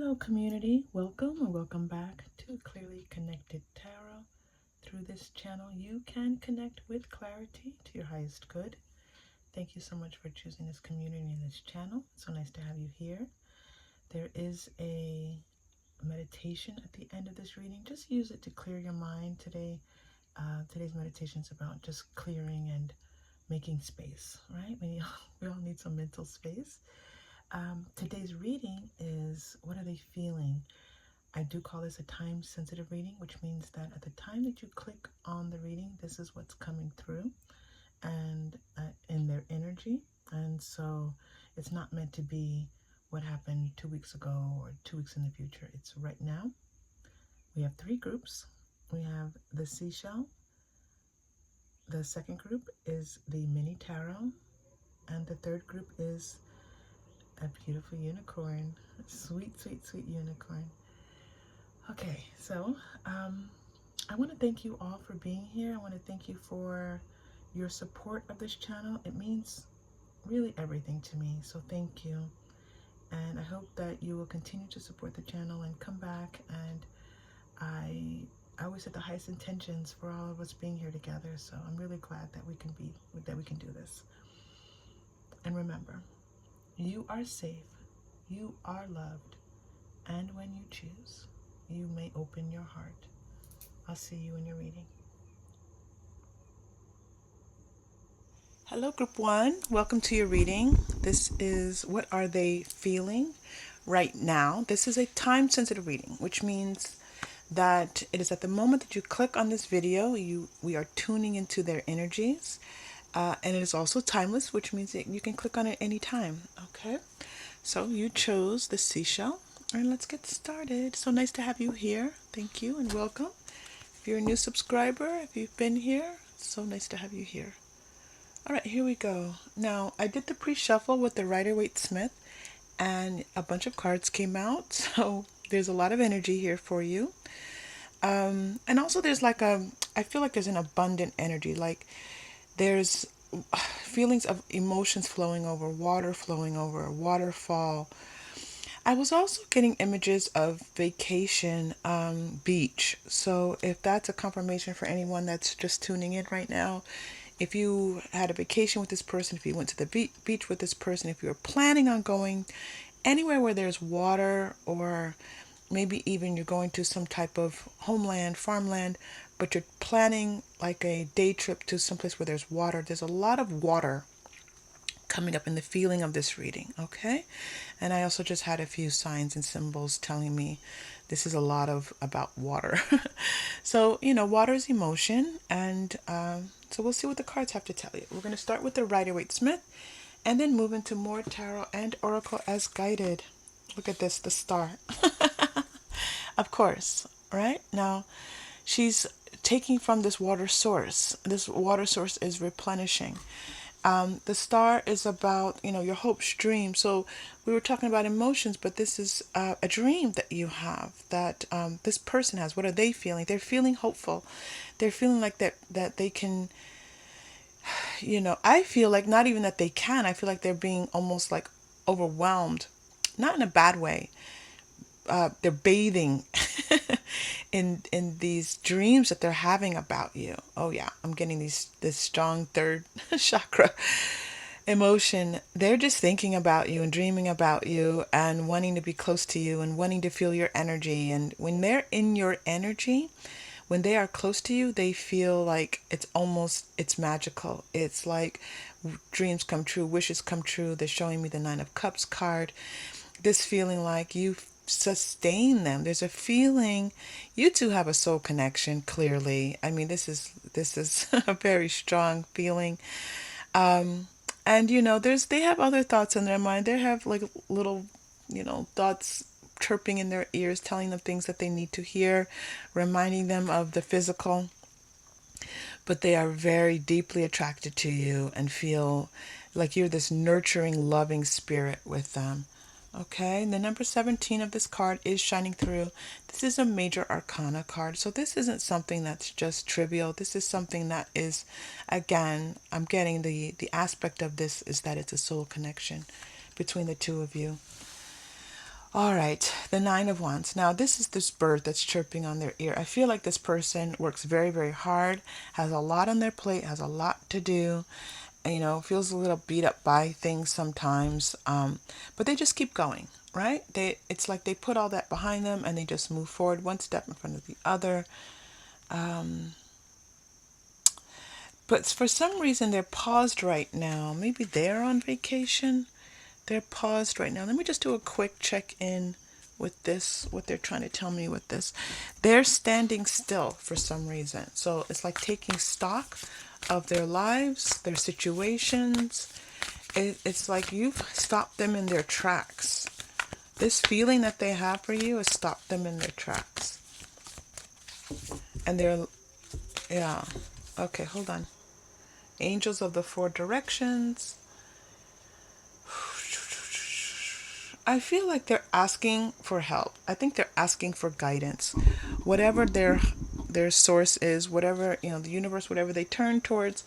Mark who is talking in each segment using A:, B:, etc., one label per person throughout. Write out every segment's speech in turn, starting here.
A: Hello, community. Welcome or welcome back to Clearly Connected Tarot. Through this channel, you can connect with clarity to your highest good. Thank you so much for choosing this community and this channel. It's so nice to have you here. There is a meditation at the end of this reading. Just use it to clear your mind today. Today's meditation is about just clearing and making space, right? We all need some mental space. Today's reading is, what are they feeling? I do call this a time-sensitive reading, which means that at the time that you click on the reading, this is what's coming through and in their energy. And so it's not meant to be what happened 2 weeks ago or 2 weeks in the future. It's right now. We have 3 groups. We have the Seashell. The second group is the mini tarot. And the third group is a beautiful unicorn. Sweet, sweet, sweet unicorn. Okay, so I want to thank you all for being here. I want to thank you for your support of this channel. It means really everything to me, so thank you. And I hope that you will continue to support the channel and come back. And I always set the highest intentions for all of us being here together, so I'm really glad that we can do this. And remember, you are safe, you are loved, and when you choose, you may open your heart. I'll see you in your reading. Hello, Group 1. Welcome to your reading. This is What Are They Feeling Right Now? This is a time-sensitive reading, which means that it is at the moment that you click on this video, we are tuning into their energies. And it is also timeless, which means that you can click on it anytime. Okay, so you chose the Seashell, and let's get started. So nice to have you here. Thank you and welcome. If you're a new subscriber, if you've been here, so nice to have you here. All right, here we go. Now, I did the pre-shuffle with the Rider-Waite-Smith, and a bunch of cards came out. So there's a lot of energy here for you. And also there's I feel like there's an abundant energy. Like there's feelings of emotions flowing over, water flowing over, a waterfall. I was also getting images of vacation, beach. So if that's a confirmation for anyone that's just tuning in right now, if you had a vacation with this person, if you went to the beach with this person, if you're planning on going anywhere where there's water, or maybe even you're going to some type of homeland, farmland, but you're planning like a day trip to someplace where there's water. There's a lot of water coming up in the feeling of this reading, okay? And I also just had a few signs and symbols telling me this is a lot about water. So, water is emotion, and so we'll see what the cards have to tell you. We're going to start with the Rider-Waite-Smith and then move into more tarot and oracle as guided. Look at this, the star. Of course, right? Now, she's taking from this water source. This water source is replenishing. The star is about, your hopes, dreams. So we were talking about emotions, but this is a dream that you have, that this person has. What are they feeling? They're feeling hopeful. They're feeling like that they can, I feel like not even that they can. I feel like they're being almost like overwhelmed, not in a bad way. They're bathing in these dreams that they're having about you. Oh yeah, I'm getting this strong third chakra emotion. They're just thinking about you and dreaming about you and wanting to be close to you and wanting to feel your energy. And when they're in your energy, when they are close to you, they feel like it's magical. It's like dreams come true, wishes come true. They're showing me the Nine of Cups card. This feeling like you sustain them. There's a feeling you two have a soul connection, clearly. I mean, this is a very strong feeling. And they have other thoughts in their mind. They have like little, thoughts chirping in their ears, telling them things that they need to hear, reminding them of the physical. But they are very deeply attracted to you and feel like you're this nurturing, loving spirit with them. Okay, the number 17 of this card is shining through. This is a major arcana card. So this isn't something that's just trivial. This is something that is, again, I'm getting the aspect of this is that it's a soul connection between the two of you. All right, the Nine of Wands. Now, this is this bird that's chirping on their ear. I feel like this person works very, very hard, has a lot on their plate, has a lot to do, and, feels a little beat up by things sometimes, but they just keep going, right? It's like they put all that behind them and they just move forward one step in front of the other. But for some reason, they're paused right now. Maybe they're on vacation. They're paused right now. Let me just do a quick check-in with this, what they're trying to tell me with this. They're standing still for some reason. So it's like taking stock of their lives, their situations. It's like you've stopped them in their tracks. This feeling that they have for you has stopped them in their tracks. And they're, yeah. Okay, hold on. Angels of the Four Directions. I feel like they're asking for help. I think they're asking for guidance. Whatever their source is, whatever, the universe, whatever they turn towards,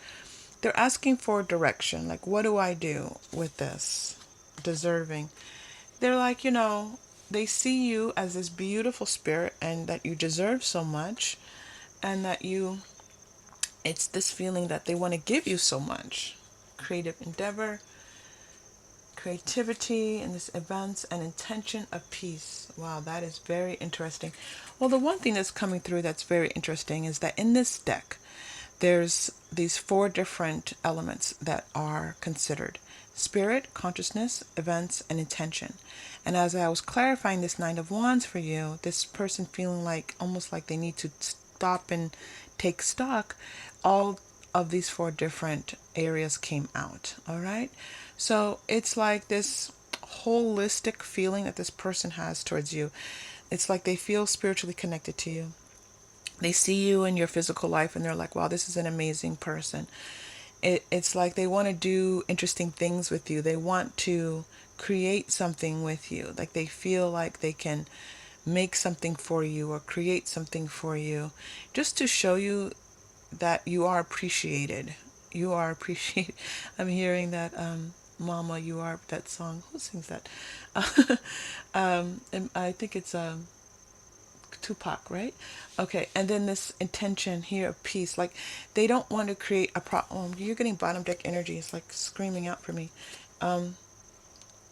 A: they're asking for direction. Like, what do I do with this? Deserving. They're like, they see you as this beautiful spirit and that you deserve so much, and that it's this feeling that they want to give you so much. Creative endeavor, creativity, and this events and intention of peace. Wow, that is very interesting. Well, the one thing that's coming through that's very interesting is that in this deck, there's these four different elements that are considered: spirit, consciousness, events, and intention. And as I was clarifying this Nine of Wands for you, this person feeling like almost like they need to stop and take stock, all of these four different areas came out. All right. So it's like this holistic feeling that this person has towards you. It's like they feel spiritually connected to you. They see you in your physical life and they're like, wow, this is an amazing person. It's like they want to do interesting things with you. They want to create something with you. Like they feel like they can make something for you or create something for you just to show you that you are appreciated. You are appreciated. I'm hearing that, Mama, you are, that song. Who sings that? And I think it's Tupac, right? Okay, and then this intention here of peace. Like they don't want to create a problem. You're getting bottom deck energy. It's like screaming out for me.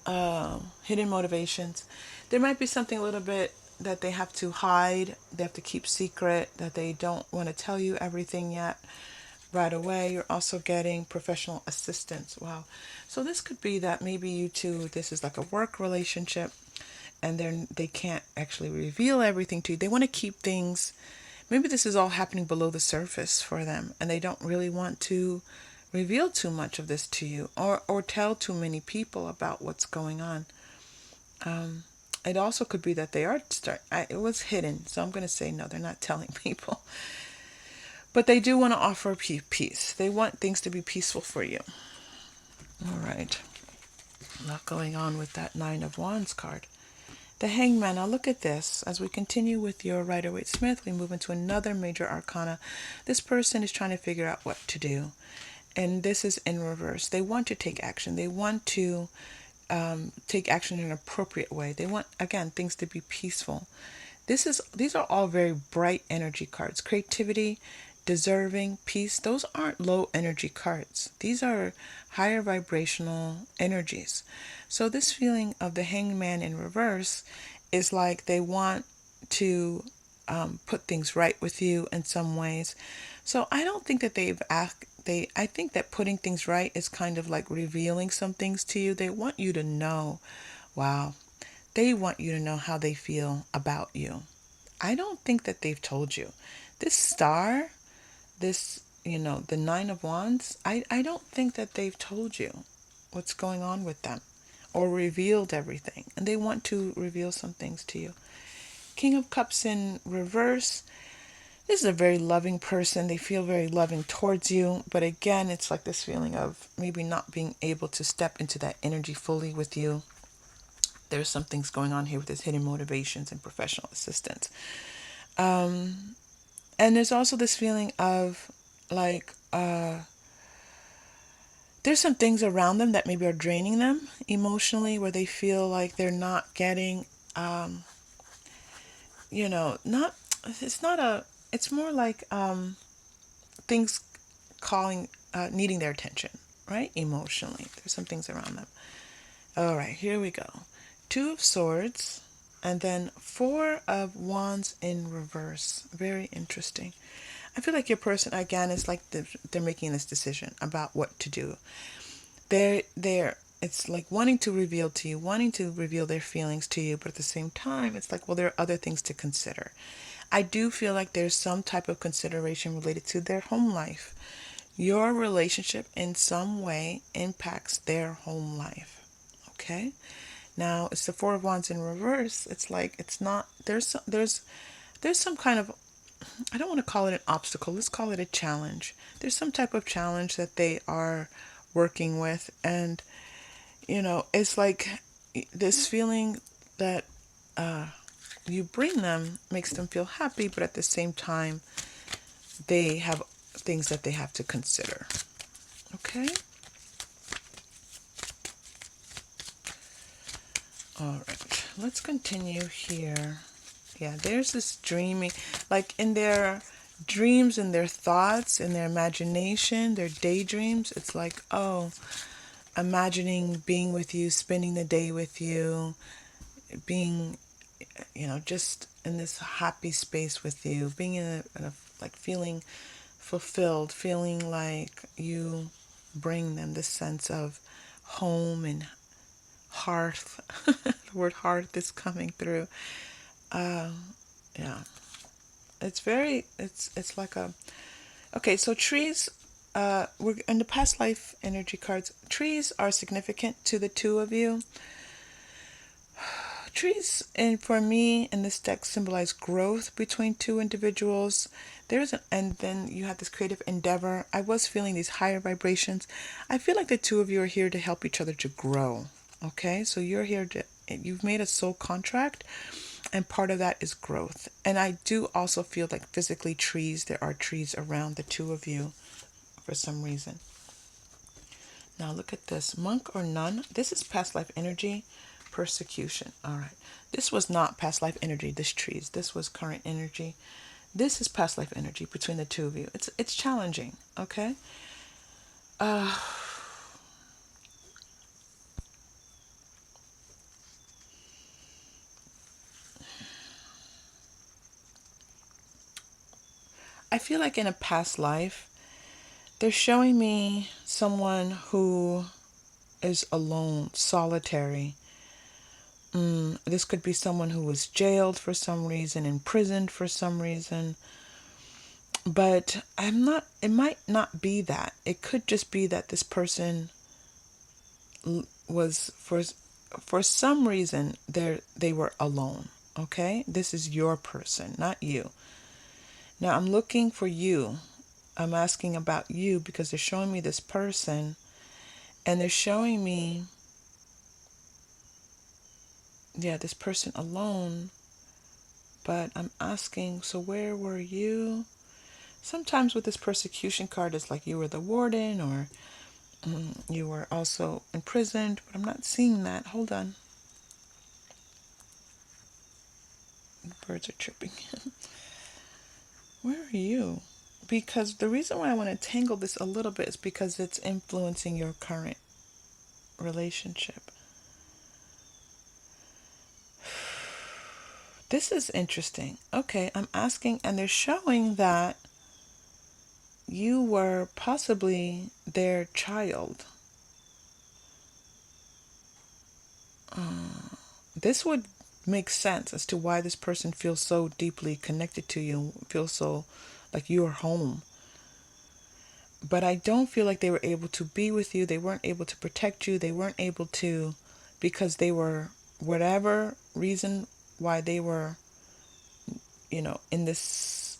A: Hidden motivations. There might be something a little bit that they have to hide. They have to keep secret. That they don't want to tell you everything yet. Right away. You're also getting professional assistance. Wow. So this could be that maybe you two, this is like a work relationship, and they can't actually reveal everything to you. They want to keep things, maybe this is all happening below the surface for them, and they don't really want to reveal too much of this to you, or tell too many people about what's going on. It also could be that they are it was hidden, so I'm going to say no, they're not telling people. But they do want to offer peace. They want things to be peaceful for you. All right. A lot going on with that Nine of Wands card. The Hangman. Now look at this. As we continue with your Rider-Waite-Smith, we move into another major arcana. This person is trying to figure out what to do. And this is in reverse. They want to take action. They want to take action in an appropriate way. They want, again, things to be peaceful. These are all very bright energy cards. Creativity, deserving, peace. Those aren't low energy cards. These are higher vibrational energies. So this feeling of the Hangman in reverse is like they want to put things right with you in some ways. So I don't think that I think that putting things right is kind of like revealing some things to you. They want you to know, wow, they want you to know how they feel about you. I don't think that they've told you. This star, the Nine of Wands, I don't think that they've told you what's going on with them or revealed everything. And they want to reveal some things to you. King of Cups in reverse. This is a very loving person. They feel very loving towards you. But again, it's like this feeling of maybe not being able to step into that energy fully with you. There's some things going on here with this hidden motivations and professional assistance. And there's also this feeling of like, there's some things around them that maybe are draining them emotionally, where they feel like they're not getting not, it's not a, it's more like things calling, needing their attention, right? Emotionally. There's some things around them. All right, here we go. Two of Swords, and then Four of Wands in reverse. Very interesting. I feel like your person, again, is like they're making this decision about what to do. It's like wanting to reveal to you, wanting to reveal their feelings to you, but at the same time, it's like, well, there are other things to consider. I do feel like there's some type of consideration related to their home life. Your relationship in some way impacts their home life. Okay? Now, it's the Four of Wands in reverse. It's like, it's not, there's some kind of, I don't want to call it an obstacle. Let's call it a challenge. There's some type of challenge that they are working with. And, it's like this feeling that you bring them makes them feel happy, but at the same time, they have things that they have to consider. Okay? All right. Let's continue here. Yeah, there's this dreaming, like in their dreams and their thoughts and their imagination, their daydreams. It's like, oh, imagining being with you, spending the day with you, being, just in this happy space with you, being in a like feeling fulfilled, feeling like you bring them this sense of home and hearth. The word hearth is coming through. Yeah. It's like a, okay, so trees, we're in the past life energy cards. Trees are significant to the two of you. Trees, and for me in this deck, symbolize growth between two individuals. And then you have this creative endeavor. I was feeling these higher vibrations. I feel like the two of you are here to help each other to grow. Okay, so you've made a soul contract, and part of that is growth. And I do also feel like physically there are trees around the two of you for some reason. Now look at this, monk or nun. This is past life energy, persecution. All right, this was not past life energy. This was current energy. This is past life energy between the two of you. It's challenging. Okay. I feel like in a past life, they're showing me someone who is alone, solitary. This could be someone who was jailed for some reason, imprisoned for some reason. But it might not be that. It could just be that this person was, for some reason, they were alone. Okay? This is your person, not you. Now I'm looking for you. I'm asking about you because they're showing me this person, and they're showing me, yeah, this person alone. But I'm asking, so where were you? Sometimes with this persecution card, it's like you were the warden, or you were also imprisoned, but I'm not seeing that. Hold on. The birds are chirping. Where are you? Because the reason why I want to tangle this a little bit is because it's influencing your current relationship. This is interesting. Okay, I'm asking, and they're showing that you were possibly their child. This would make sense as to why this person feels so deeply connected to you, feels so like you're home. But I don't feel like they were able to be with you. They weren't able to protect you. They weren't able to, because they were, whatever reason why they were, in this,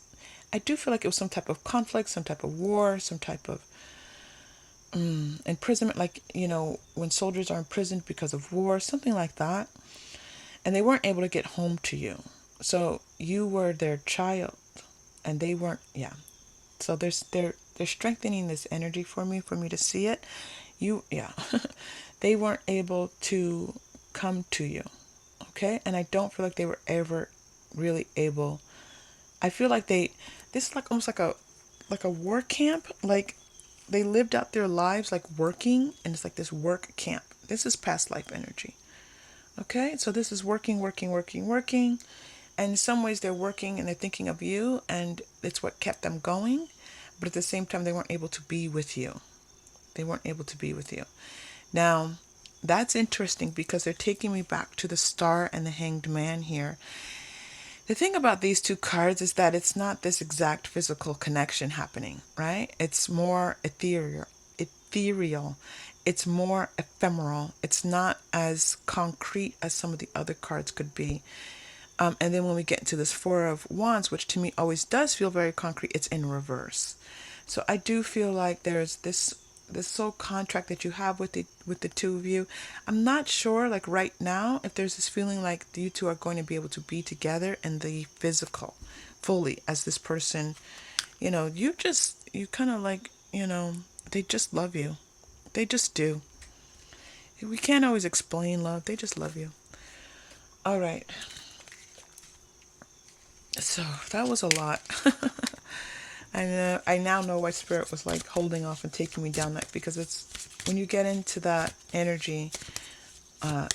A: I do feel like it was some type of conflict, some type of war, some type of imprisonment, like, when soldiers are imprisoned because of war, something like that. And they weren't able to get home to you. So you were their child, and they weren't, yeah. So they're strengthening this energy for me to see it. Yeah. They weren't able to come to you. Okay? And I don't feel like they were ever really able. I feel like this is like almost like a work camp. Like they lived out their lives like working, and it's like this work camp. This is past life energy. Okay? So this is working, working, working, working. And in some ways they're working and they're thinking of you, and it's what kept them going. But at the same time, they weren't able to be with you. They weren't able to be with you. Now, that's interesting because they're taking me back to the Star and the Hanged Man here. The thing about these two cards is that it's not this exact physical connection happening, right? It's more ethereal. It's more ephemeral. It's not as concrete as some of the other cards could be. And then when we get into this Four of Wands, which to me always does feel very concrete, it's in reverse. So I do feel like there's this soul contract that you have with the two of you. I'm not sure, like right now, if there's this feeling like you two are going to be able to be together in the physical, fully, as this person. You kind of like, they just love you. They just do. We can't always explain love. They just love you. All right. So that was a lot. I now know why Spirit was like holding off and taking me down that, because it's when you get into that energy,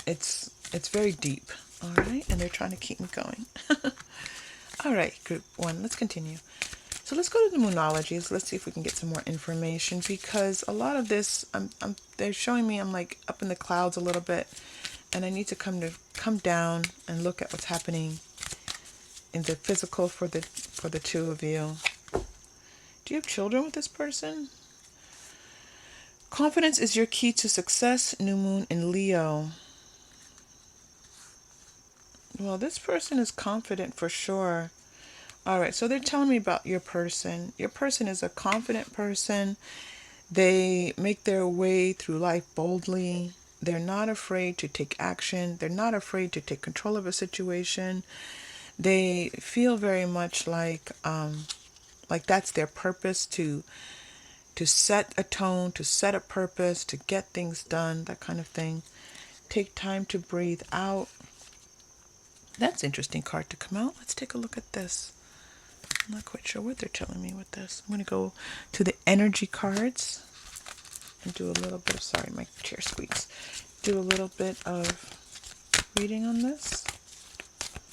A: it's very deep. All right, and they're trying to keep me going. All right, group one, let's continue. So let's go to the Moonologies. Let's see if we can get some more information, because a lot of this, they're showing me I'm like up in the clouds a little bit, and I need to come down and look at what's happening in the physical for the two of you. Do you have children with this person? Confidence is your key to success. New moon in Leo. Well, this person is confident for sure. All right, so they're telling me about your person. Your person is a confident person. They make their way through life boldly. They're not afraid to take action. They're not afraid to take control of a situation. They feel very much like that's their purpose, to set a tone, to set a purpose, to get things done, that kind of thing. Take time to breathe out. That's an interesting card to come out. Let's take a look at this. I'm not quite sure what they're telling me with this. I'm going to go to the energy cards and do a little bit of, sorry, my chair squeaks. Do a little bit of reading on this.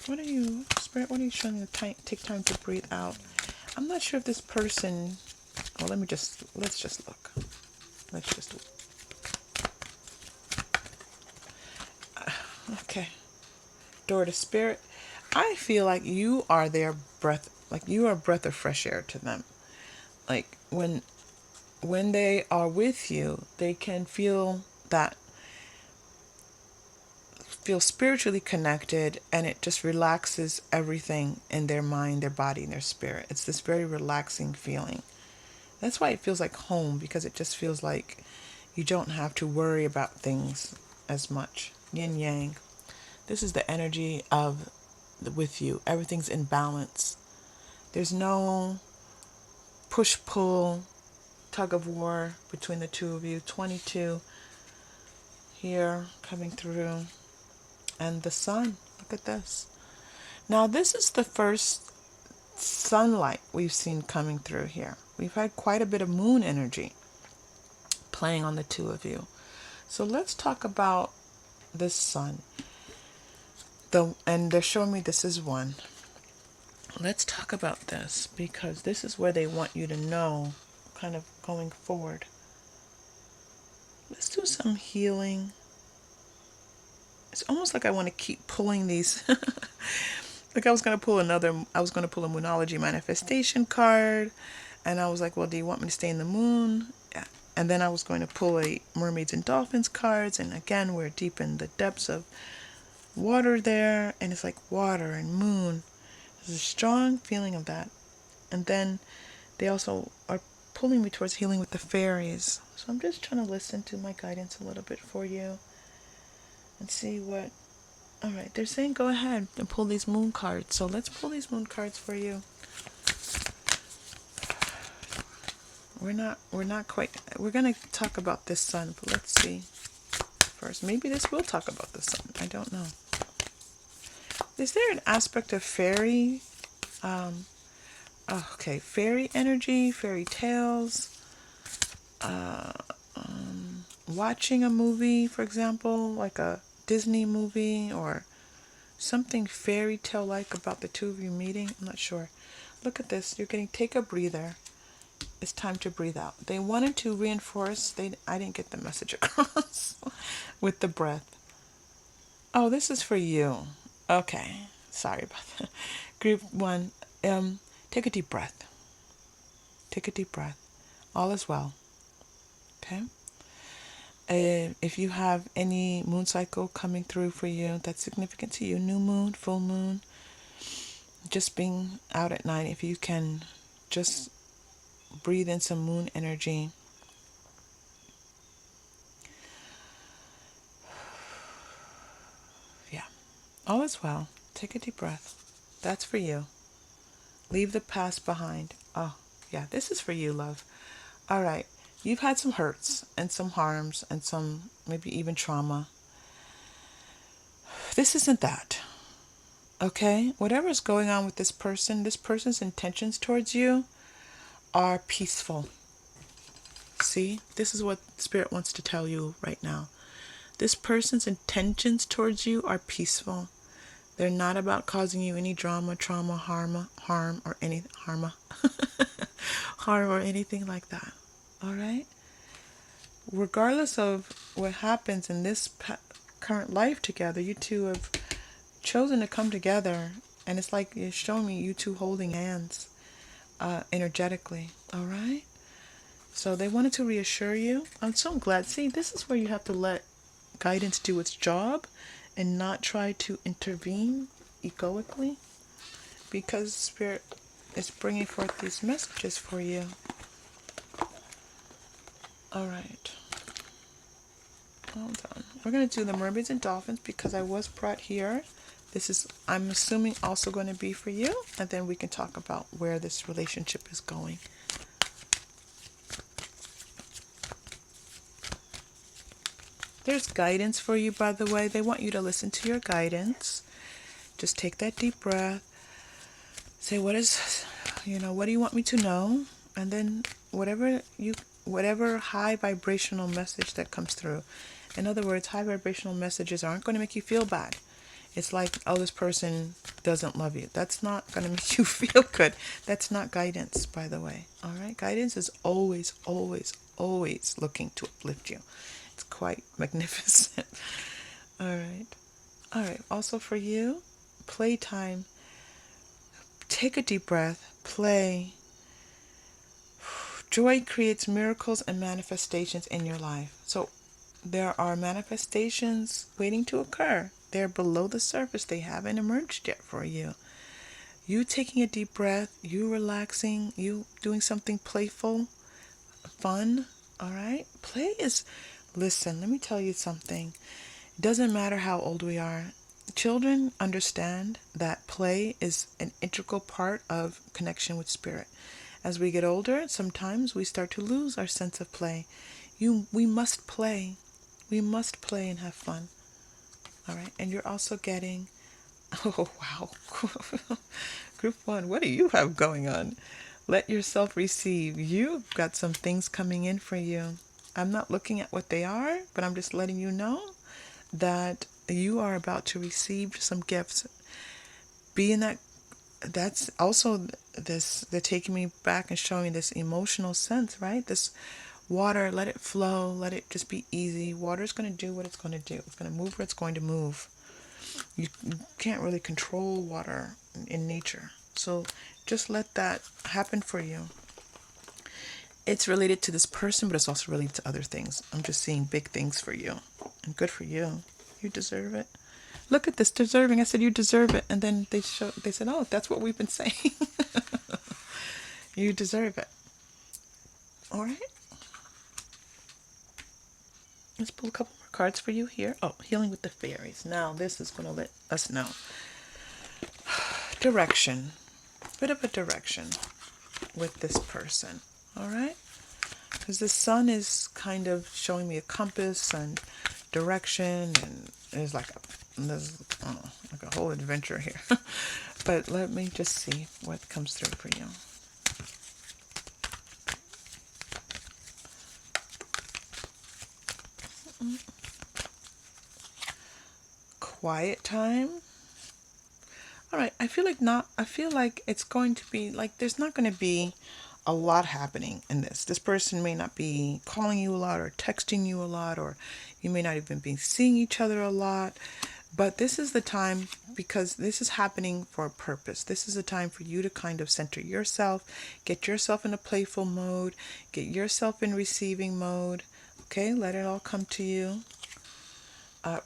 A: Spirit, what are you showing me? Take time to breathe out. I'm not sure if this person, well, let's just look. Okay. Door to Spirit. I feel like you are their breath, like you are a breath of fresh air to them. Like when they are with you, they can feel spiritually connected, and it just relaxes everything in their mind, their body, and their spirit. It's this very relaxing feeling. That's why it feels like home, because it just feels like you don't have to worry about things as much. Yin yang. This is the energy of with you. Everything's in balance. There's no push-pull, tug of war between the two of you. 22 here coming through. And the sun. Look at this. Now this is the first sunlight we've seen coming through here. We've had quite a bit of moon energy playing on the two of you. So let's talk about this sun. And they're showing me this is one. Let's talk about this, because this is where they want you to know, kind of going forward. Let's do some healing. It's almost like I want to keep pulling these. Like I was going to pull a Moonology manifestation card. And I was like, well, do you want me to stay in the moon? Yeah. And then I was going to pull a Mermaids and Dolphins cards. And again, we're deep in the depths of water there. And it's like water and moon. There's a strong feeling of that. And then they also are pulling me towards healing with the fairies. So I'm just trying to listen to my guidance a little bit for you and see what. All right, they're saying go ahead and pull these moon cards. So let's pull these moon cards for you. We're not quite. We're going to talk about this sun, but let's see first. Maybe this will talk about the sun. I don't know. Is there an aspect of fairy? Okay, fairy energy, fairy tales, watching a movie, for example, like a Disney movie or something fairy tale like about the two of you meeting. I'm not sure. Look at this. You're getting take a breather. It's time to breathe out. They wanted to reinforce. I didn't get the message across with the breath. Oh, this is for you. Okay. Sorry about that. Group 1. Take a deep breath. Take a deep breath. All is well. Okay. If you have any moon cycle coming through for you that's significant to you, new moon, full moon, just being out at night, if you can just breathe in some moon energy. Yeah. All is well. Take a deep breath. That's for you. Leave the past behind. Oh, yeah, this is for you, love. All right. You've had some hurts and some harms and some maybe even trauma. This isn't that. Okay? Whatever's going on with this person's intentions towards you are peaceful. See? This is what Spirit wants to tell you right now. This person's intentions towards you are peaceful. They're not about causing you any drama, trauma, harm, or any harm or anything like that. All right? Regardless of what happens in this current life together, you two have chosen to come together, and it's like you're showing me you two holding hands energetically. All right? So they wanted to reassure you. I'm so glad. See, this is where you have to let guidance do its job and not try to intervene egoically, because Spirit is bringing forth these messages for you. All right. Hold on. We're going to do the mermaids and dolphins because I was brought here. This is, I'm assuming, also going to be for you. And then we can talk about where this relationship is going. There's guidance for you, by the way. They want you to listen to your guidance. Just take that deep breath. Say, what do you want me to know? And then whatever high vibrational message that comes through. In other words, high vibrational messages aren't going to make you feel bad. It's like, oh, this person doesn't love you. That's not going to make you feel good. That's not guidance, by the way. All right? Guidance is always, always, always looking to uplift you. It's quite magnificent. All right. All right. Also for you, playtime. Take a deep breath. Play. Joy creates miracles and manifestations in your life. So there are manifestations waiting to occur. They're below the surface. They haven't emerged yet for you. You taking a deep breath, you relaxing, you doing something playful, fun, all right? Listen, let me tell you something. It doesn't matter how old we are. Children understand that play is an integral part of connection with Spirit. As we get older, sometimes we start to lose our sense of play. We must play. We must play and have fun. All right. And you're also getting, oh, wow. Group 1, what do you have going on? Let yourself receive. You've got some things coming in for you. I'm not looking at what they are, but I'm just letting you know that you are about to receive some gifts. That's also this, they're taking me back and showing me this emotional sense, right? This water, let it flow, let it just be easy. Water's going to do what it's going to do. It's going to move where it's going to move. You can't really control water in nature. So just let that happen for you. It's related to this person, but it's also related to other things. I'm just seeing big things for you. And good for you. You deserve it. Look at this, deserving. I said, you deserve it. And then they said, oh, that's what we've been saying. You deserve it. All right. Let's pull a couple more cards for you here. Oh, healing with the fairies. Now, this is going to let us know. Direction. Bit of a direction with this person. All right. Because the sun is kind of showing me a compass and direction. And there's like a a whole adventure here. But let me just see what comes through for you. Quiet time. All right, I feel like it's going to be like there's not going to be a lot happening in this. This person may not be calling you a lot or texting you a lot, or you may not even be seeing each other a lot. But this is the time, because this is happening for a purpose. This is a time for you to kind of center yourself, get yourself in a playful mode, get yourself in receiving mode. Okay, let it all come to you.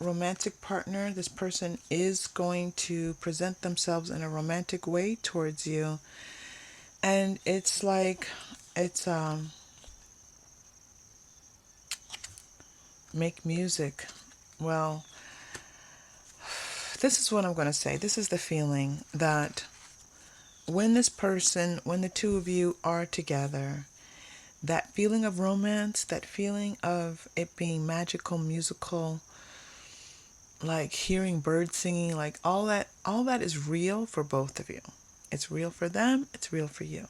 A: Romantic partner, this person is going to present themselves in a romantic way towards you. And it's like, it's make music. Well, this is what I'm going to say. This is the feeling that when the two of you are together, that feeling of romance, that feeling of it being magical, musical, like hearing birds singing, like all that is real for both of you. It's real for them, it's real for you.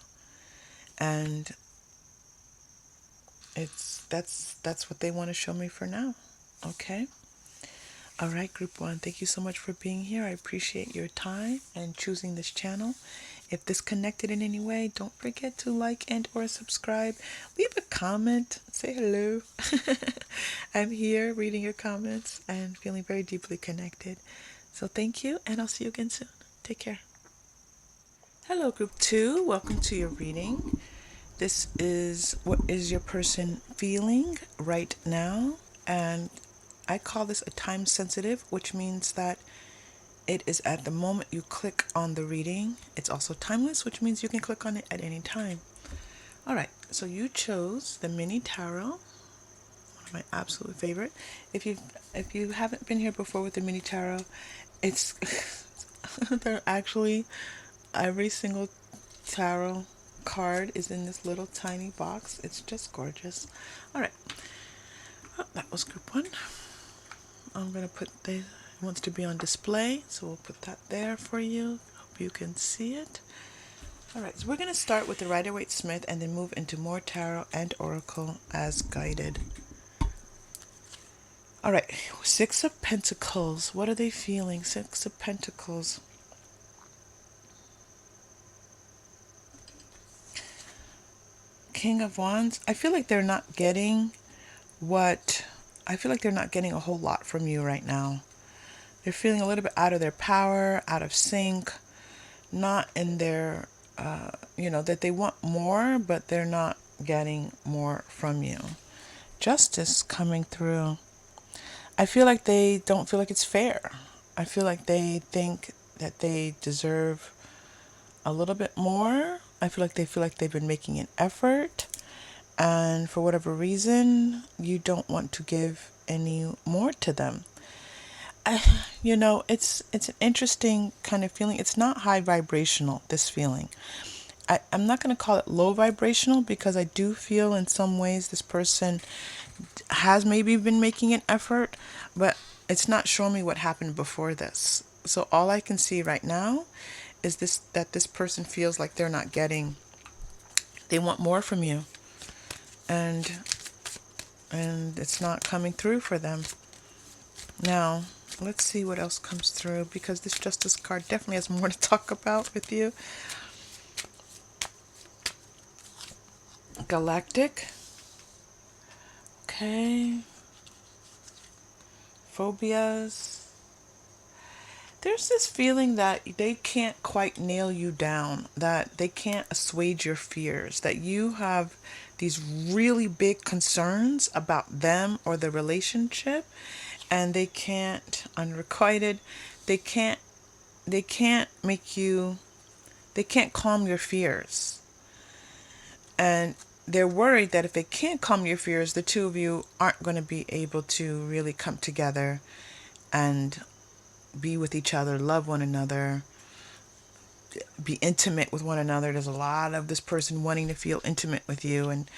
A: And that's what they want to show me for now. Okay? All right, group 1, thank you so much for being here. I appreciate your time and choosing this channel. If this connected in any way, don't forget to like and or subscribe. Leave a comment. Say hello. I'm here reading your comments and feeling very deeply connected. So thank you, and I'll see you again soon. Take care. Hello, group 2. Welcome to your reading. This is what is your person feeling right now, and I call this a time sensitive, which means that it is at the moment you click on the reading. It's also timeless, which means you can click on it at any time. All right, so you chose the mini tarot, one of my absolute favorite. If you haven't been here before with the mini tarot, it's they're actually, every single tarot card is in this little tiny box. It's just gorgeous. All right, well, that was group 1. I'm gonna put the wants to be on display, so we'll put that there for you. Hope you can see it. All right, so we're going to start with the Rider-Waite-Smith and then move into more tarot and oracle as guided. All right, 6 of Pentacles. What are they feeling? 6 of Pentacles. King of Wands. I feel like they're not getting a whole lot from you right now. They're feeling a little bit out of their power, out of sync, not in their, that they want more, but they're not getting more from you. Justice coming through. I feel like they don't feel like it's fair. I feel like they think that they deserve a little bit more. I feel like they've been making an effort, and for whatever reason, you don't want to give any more to them. It's an interesting kind of feeling. It's not high vibrational, this feeling. I'm not going to call it low vibrational, because I do feel in some ways this person has maybe been making an effort, but it's not showing me what happened before this. So all I can see right now is that this person feels like they're not getting, they want more from you, and it's not coming through for them. Now, let's see what else comes through, because this Justice card definitely has more to talk about with you. Galactic. Okay. Phobias. There's this feeling that they can't quite nail you down, that they can't assuage your fears, that you have these really big concerns about them or the relationship, and they can't, unrequited, they can't calm your fears. And they're worried that if they can't calm your fears, the two of you aren't going to be able to really come together and be with each other, love one another, be intimate with one another. There's a lot of this person wanting to feel intimate with you, and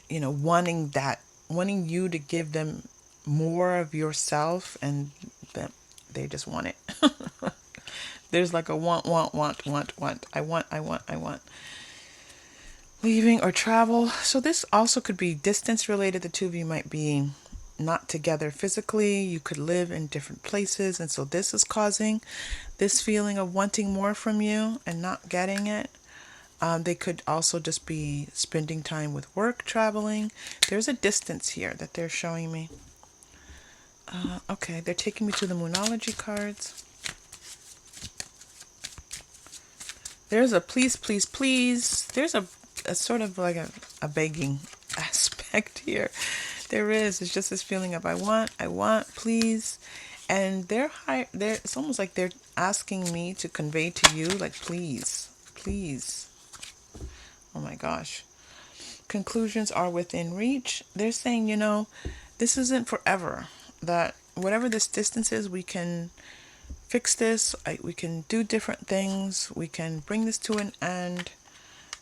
A: wanting you to give them more of yourself, and They just want it. There's like a want. I want. Leaving or travel. So this also could be distance related. The two of you might be not together physically. You could live in different places. And so this is causing this feeling of wanting more from you and not getting it. They could also just be spending time with work, traveling. There's a distance here that they're showing me. Okay, they're taking me to the Moonology cards. There's a please, please, please. There's a sort of like a begging aspect here. There is. It's just this feeling of I want, please. And it's almost like they're asking me to convey to you, like, please, please. Oh my gosh. Conclusions are within reach. They're saying, this isn't forever. That whatever this distance is, we can fix this. We can do different things. We can bring this to an end.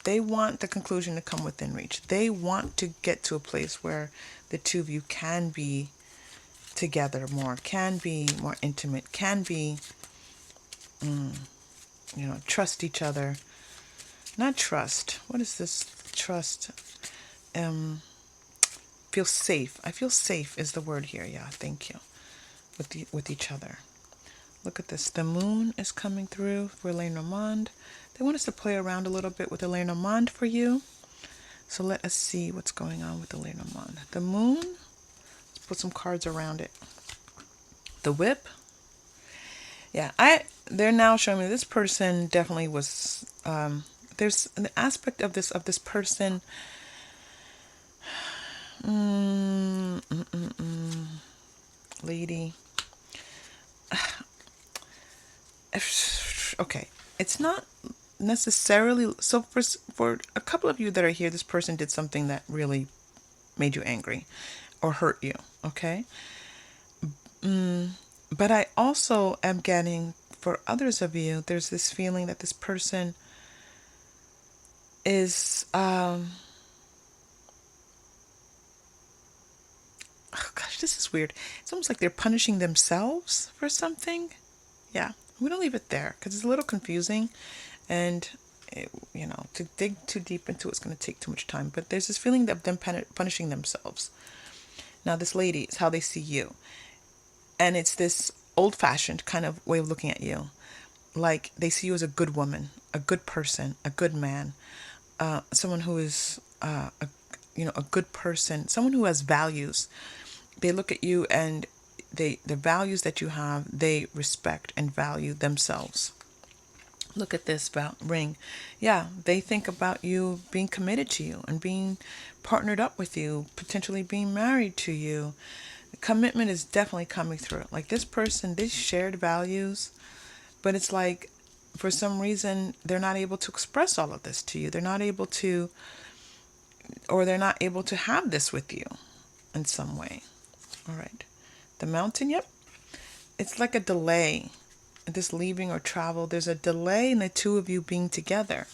A: They want the conclusion to come within reach. They want to get to a place where the two of you can be together more, can be more intimate, can be, trust each other. Not trust. What is this? Trust. Feel safe. I feel safe is the word here. Yeah, thank you. With each other. Look at this. The moon is coming through for Lenormand. They want us to play around a little bit with the Lenormand for you. So let us see what's going on with the Lenormand. The moon. Let's put some cards around it. The whip. Yeah, they're now showing me this person definitely was. There's an aspect of this person. Lady. Okay, it's not necessarily so. For a couple of you that are here, this person did something that really made you angry or hurt you. Okay, but I also am getting, for others of you, there's this feeling that this person is oh gosh, this is weird. It's almost like they're punishing themselves for something. Yeah, I'm gonna leave it there because it's a little confusing, and to dig too deep into it's going to take too much time. But there's this feeling of them punishing themselves. Now this lady is how they see you, and it's this old-fashioned kind of way of looking at you, like they see you as a good woman, a good person, a good man, someone who is a good person, someone who has values. They look at you and the values that you have, they respect and value themselves. Look at this ring. Yeah, they think about you being committed to you and being partnered up with you, potentially being married to you. Commitment is definitely coming through. Like this person, they shared values, but it's like for some reason they're not able to express all of this to you. They're not able to have this with you in some way. All right. The mountain, yep. It's like a delay. This leaving or travel, there's a delay in the two of you being together.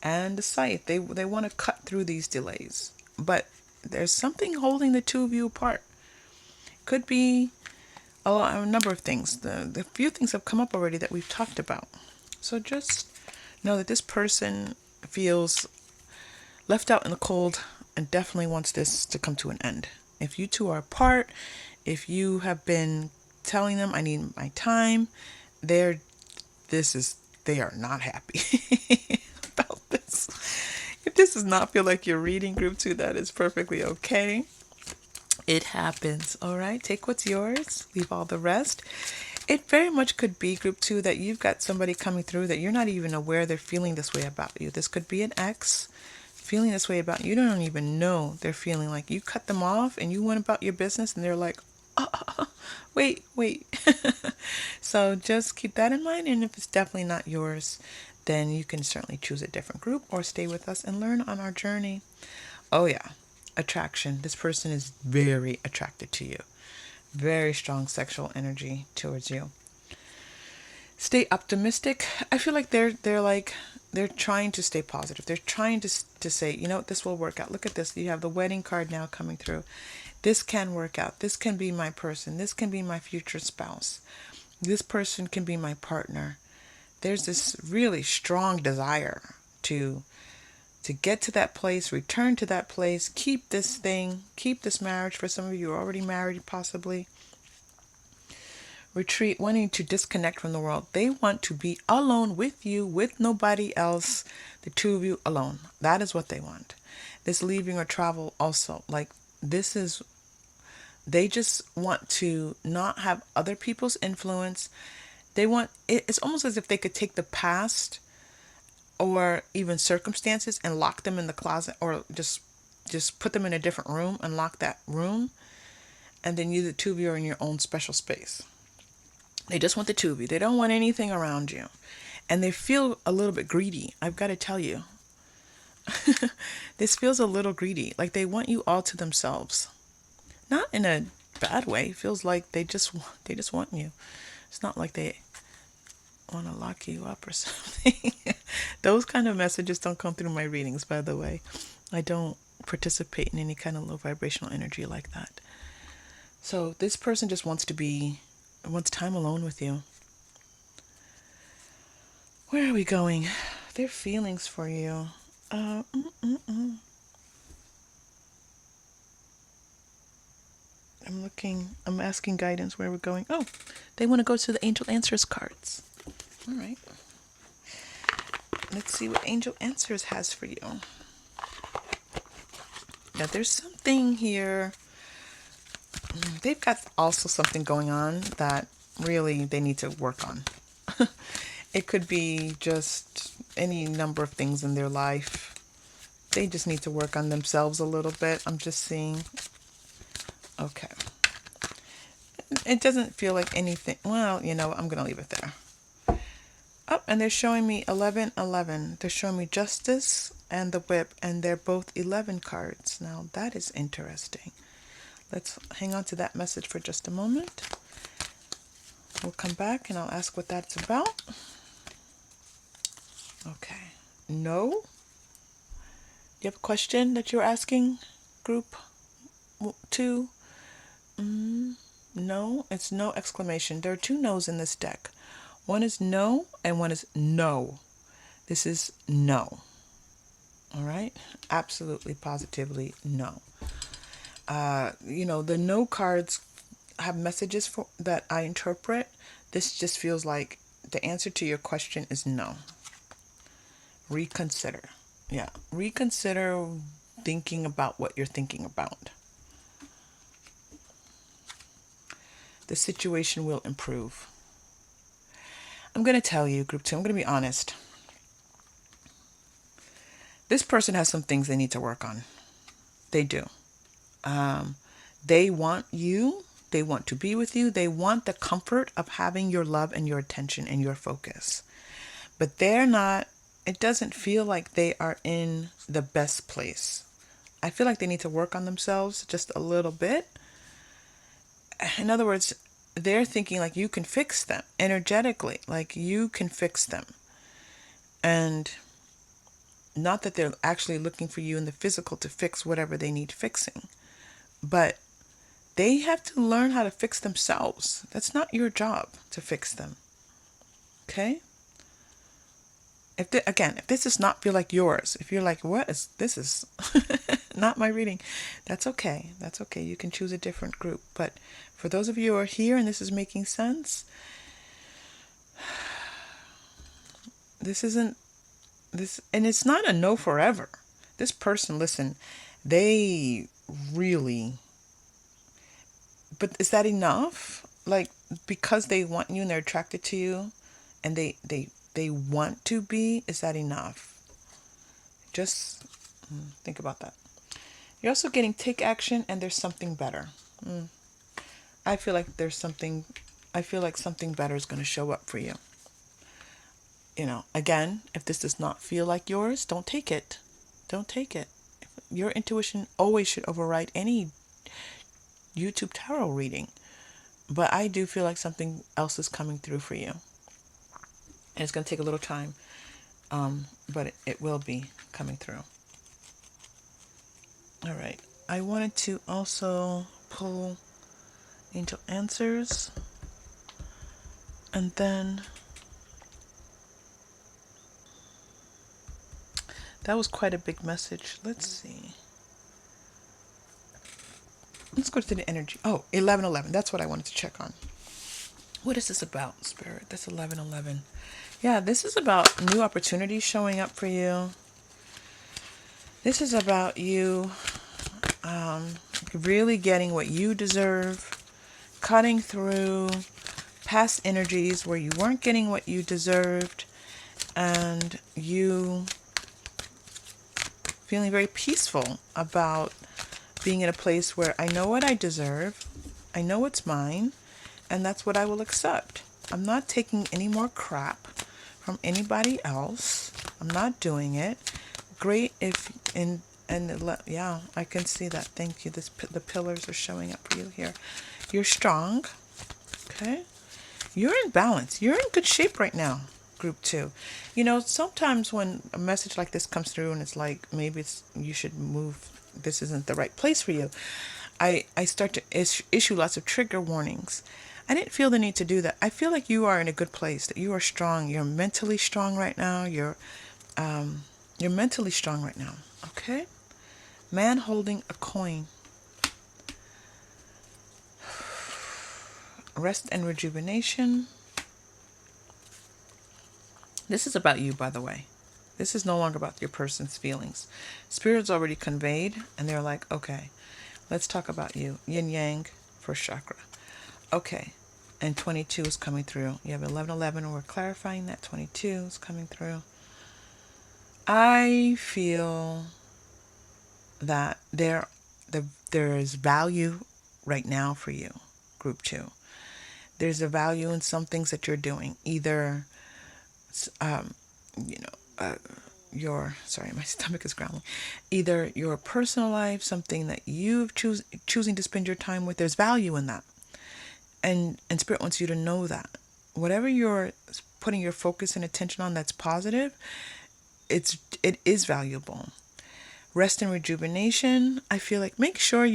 A: And the scythe, they want to cut through these delays. But there's something holding the two of you apart. Could be a number of things. The few things have come up already that we've talked about. So just know that this person feels left out in the cold and definitely wants this to come to an end. If you two are apart, if you have been telling them I need my time, they are not happy about this. If this does not feel like your reading, group 2, that is perfectly okay. It happens. All right, take what's yours, leave all the rest. It very much could be, group 2, that you've got somebody coming through that you're not even aware they're feeling this way about you. This could be an ex feeling this way about you. You don't even know they're feeling like you cut them off and you went about your business and they're like, wait. So just keep that in mind. And if it's definitely not yours, then you can certainly choose a different group or stay with us and learn on our journey. Oh yeah, attraction. This person is very attracted to you. Very strong sexual energy towards you. Stay optimistic. I feel like they're trying to stay positive. They're trying to say, this will work out. Look at this. You have the wedding card now coming through. This can work out. This can be my person. This can be my future spouse. This person can be my partner. There's this really strong desire to get to that place, return to that place, keep this thing, keep this marriage. For some of you who are already married, possibly. Retreat, wanting to disconnect from the world. They want to be alone with you, with nobody else, the two of you alone. That is what they want. This leaving or travel also, like this is, they just want to not have other people's influence. They want, it's almost as if they could take the past or even circumstances and lock them in the closet, or just put them in a different room and lock that room. And then you, the two of you, are in your own special space. They just want the two of you. They don't want anything around you. And they feel a little bit greedy. I've got to tell you. This feels a little greedy. Like they want you all to themselves. Not in a bad way. It feels like they just want you. It's not like they want to lock you up or something. Those kind of messages don't come through my readings, by the way. I don't participate in any kind of low vibrational energy like that. So this person just wants time alone with you. Where are we going? Their feelings for you. I'm asking guidance where we're going. Oh, they want to go to the Angel Answers cards. All right. Let's see what Angel Answers has for you. Yeah, there's something here. They've got also something going on that really they need to work on. It could be just any number of things in their life. They just need to work on themselves a little bit. I'm just seeing. Okay. It doesn't feel like anything. Well, you know, I'm going to leave it there. Oh, and they're showing me 1111. They're showing me Justice and the Whip, and they're both 11 cards. Now, that is interesting. Let's hang on to that message for just a moment. We'll come back and I'll ask what that's about. Okay. No? Do you have a question that you're asking, group 2? No, it's no exclamation. There are 2 no's in this deck. One is no and one is no. This is no. All right? Absolutely, positively no. The no cards have messages that I interpret. This just feels like the answer to your question is no. Reconsider. Yeah. Reconsider thinking about what you're thinking about. The situation will improve. I'm going to tell you, group 2, I'm going to be honest. This person has some things they need to work on. They do. They want you. They want to be with you. They want the comfort of having your love and your attention and your focus. But they're not, it doesn't feel like they are in the best place. I feel like they need to work on themselves just a little bit. In other words, they're thinking like you can fix them energetically, like you can fix them. And not that they're actually looking for you in the physical to fix whatever they need fixing, but they have to learn how to fix themselves. That's not your job to fix them. Okay? If this does not feel like yours, if you're like, this is not my reading, that's okay. That's okay. You can choose a different group. But for those of you who are here and this is making sense, and it's not a no forever. This person, listen, they really, but is that enough? Like, because they want you and they're attracted to you and they want to be, is that enough? Just think about that. You're also getting take action and there's something better. I feel like something better is going to show up for you. Again, if this does not feel like yours, don't take it. Don't take it. Your intuition always should override any YouTube tarot reading. But I do feel like something else is coming through for you. And it's going to take a little time. But it will be coming through. All right. I wanted to also pull angel answers, and then that was quite a big message. Let's see. Let's go to the energy. Oh, 1111. That's what I wanted to check on. What is this about, Spirit? That's 1111. Yeah, this is about new opportunities showing up for you. This is about you really getting what you deserve, cutting through past energies where you weren't getting what you deserved, and you feeling very peaceful about being in a place where I know what I deserve, I know it's mine, and that's what I will accept. I'm not taking any more crap from anybody else. I'm not doing it. Great if yeah, I can see that. Thank you. The pillars are showing up for you here. You're strong. Okay. You're in balance. You're in good shape right now, group 2. You know, sometimes when a message like this comes through and it's like, maybe you should move, this isn't the right place for you, I start to issue lots of trigger warnings. I didn't feel the need to do that. I feel like you are in a good place, that you are strong. You're mentally strong right now. You're mentally strong right now. Okay? Man holding a coin. Rest and rejuvenation. This is about you, by the way. This is no longer about your person's feelings. Spirit's already conveyed, and they're like, okay, let's talk about you. Yin Yang, first chakra. Okay, and 22 is coming through. You have 1111, and we're clarifying that 22 is coming through. I feel that there is value right now for you, group 2. There's a value in some things that you're doing. Either, sorry, my stomach is growling. Either your personal life, something that you've choosing to spend your time with, there's value in that. And Spirit wants you to know that. Whatever you're putting your focus and attention on that's positive, it is valuable. Rest and rejuvenation, I feel like make sure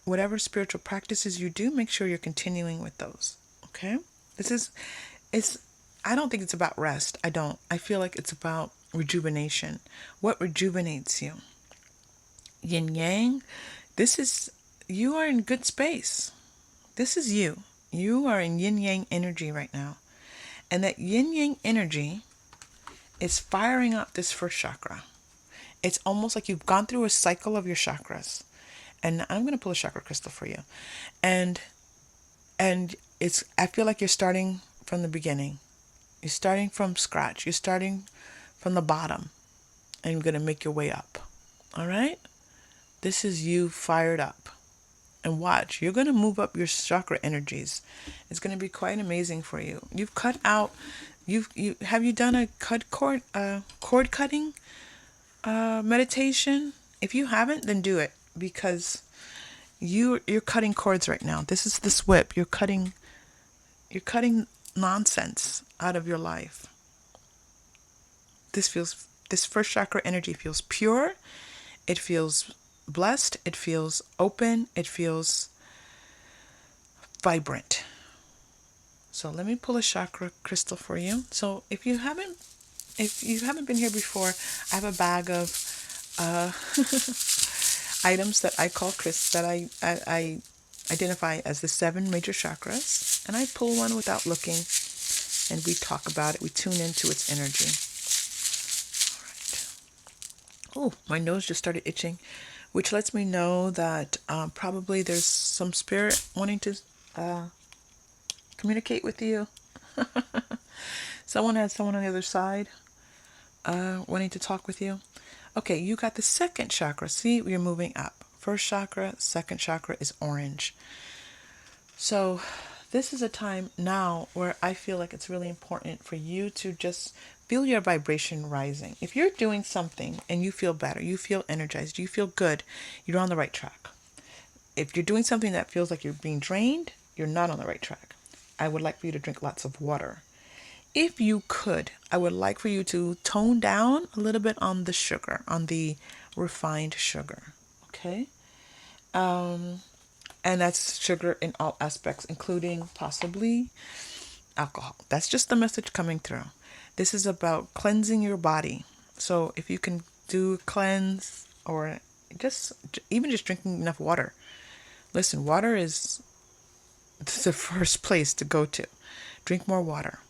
A: whatever spiritual practices you do, make sure you're continuing with those. Okay? I don't think it's about rest. I feel like it's about rejuvenation. What rejuvenates you? Yin Yang, you are in good space. This is you. You are in Yin Yang energy right now. And that Yin Yang energy is firing up this first chakra. It's almost like you've gone through a cycle of your chakras. And I'm going to pull a chakra crystal for you. And I feel like you're starting from the beginning. You're starting from scratch. You're starting from the bottom. And you're going to make your way up. All right? This is you fired up. And watch, you're going to move up your chakra energies. It's going to be quite amazing for you. You've cut out, have you done a cord cutting meditation? If you haven't, then do it, because you're cutting cords right now. This is this whip. You're cutting nonsense out of your life. This first chakra energy feels pure. It feels blessed. It feels open. It feels vibrant. So let me pull a chakra crystal for you. So if you haven't been here before, I have a bag of items that I call that I identify as the 7 major chakras, and I pull one without looking, and we talk about it. We tune into its energy. All right. Oh, my nose just started itching, which lets me know that probably there's some spirit wanting to communicate with you. Someone on the other side wanting to talk with you. Okay, you got the second chakra. See, you're moving up. First chakra, second chakra is orange. So this is a time now where I feel like it's really important for you to just feel your vibration rising. If you're doing something and you feel better, you feel energized, you feel good, you're on the right track. If you're doing something that feels like you're being drained, you're not on the right track. I would like for you to drink lots of water. If you could, I would like for you to tone down a little bit on the sugar, on the refined sugar. Okay? And that's sugar in all aspects, including possibly alcohol. That's just the message coming through. This is about cleansing your body. So if you can do a cleanse, or just even just drinking enough water. Listen, water is the first place to go to. Drink more water.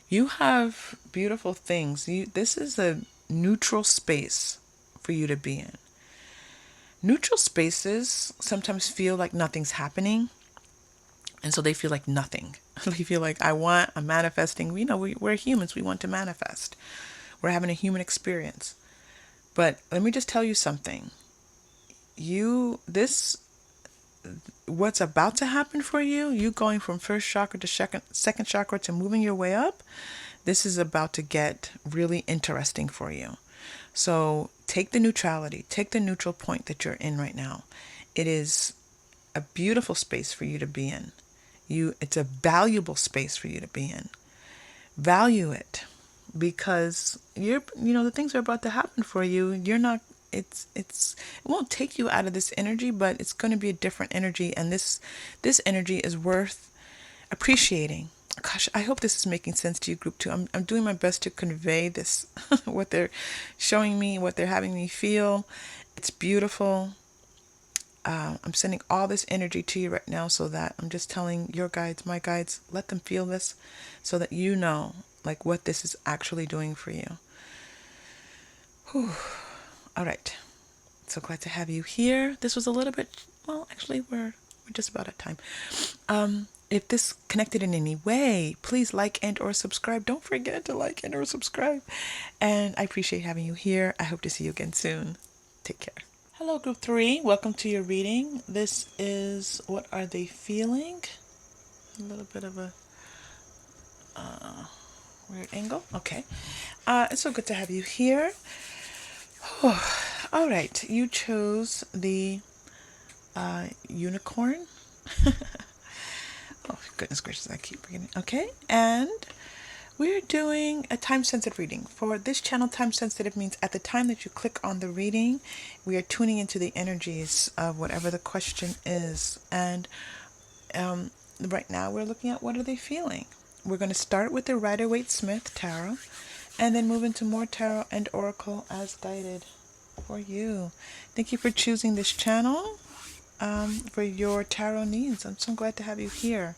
A: You have beautiful things. This is a neutral space for you to be in. Neutral spaces sometimes feel like nothing's happening. And so they feel like nothing. They feel like I'm manifesting. We're humans. We want to manifest. We're having a human experience. But let me just tell you something. What's about to happen for you, you going from first chakra to second chakra to moving your way up, this is about to get really interesting for you. So take the neutrality, take the neutral point that you're in right now. It is a beautiful space for you to be in. It's a valuable space for you to be in. Value it, because the things are about to happen for you. You're not, it won't take you out of this energy, but it's going to be a different energy, and this energy is worth appreciating. Gosh, I hope this is making sense to you, group 2. I'm doing my best to convey this, what they're showing me, what they're having me feel. It's beautiful. I'm sending all this energy to you right now, so that I'm just telling your guides, my guides, let them feel this, so that you know like what this is actually doing for you. Whew. All right. So glad to have you here. This was a little bit, well, actually we're just about at time. If this connected in any way, please like and or subscribe. Don't forget to like and or subscribe. And I appreciate having you here. I hope to see you again soon. Take care. Hello, group 3. Welcome to your reading. This is What Are They Feeling? A little bit of a weird angle. Okay. It's so good to have you here. All right. You chose the unicorn. Oh, goodness gracious, I keep forgetting. Okay, and we're doing a time-sensitive reading. For this channel, time-sensitive means at the time that you click on the reading, we are tuning into the energies of whatever the question is. And right now we're looking at what are they feeling. We're going to start with the Rider-Waite-Smith Tarot, and then move into more Tarot and Oracle as guided for you. Thank you for choosing this channel. For your tarot needs. I'm so glad to have you here.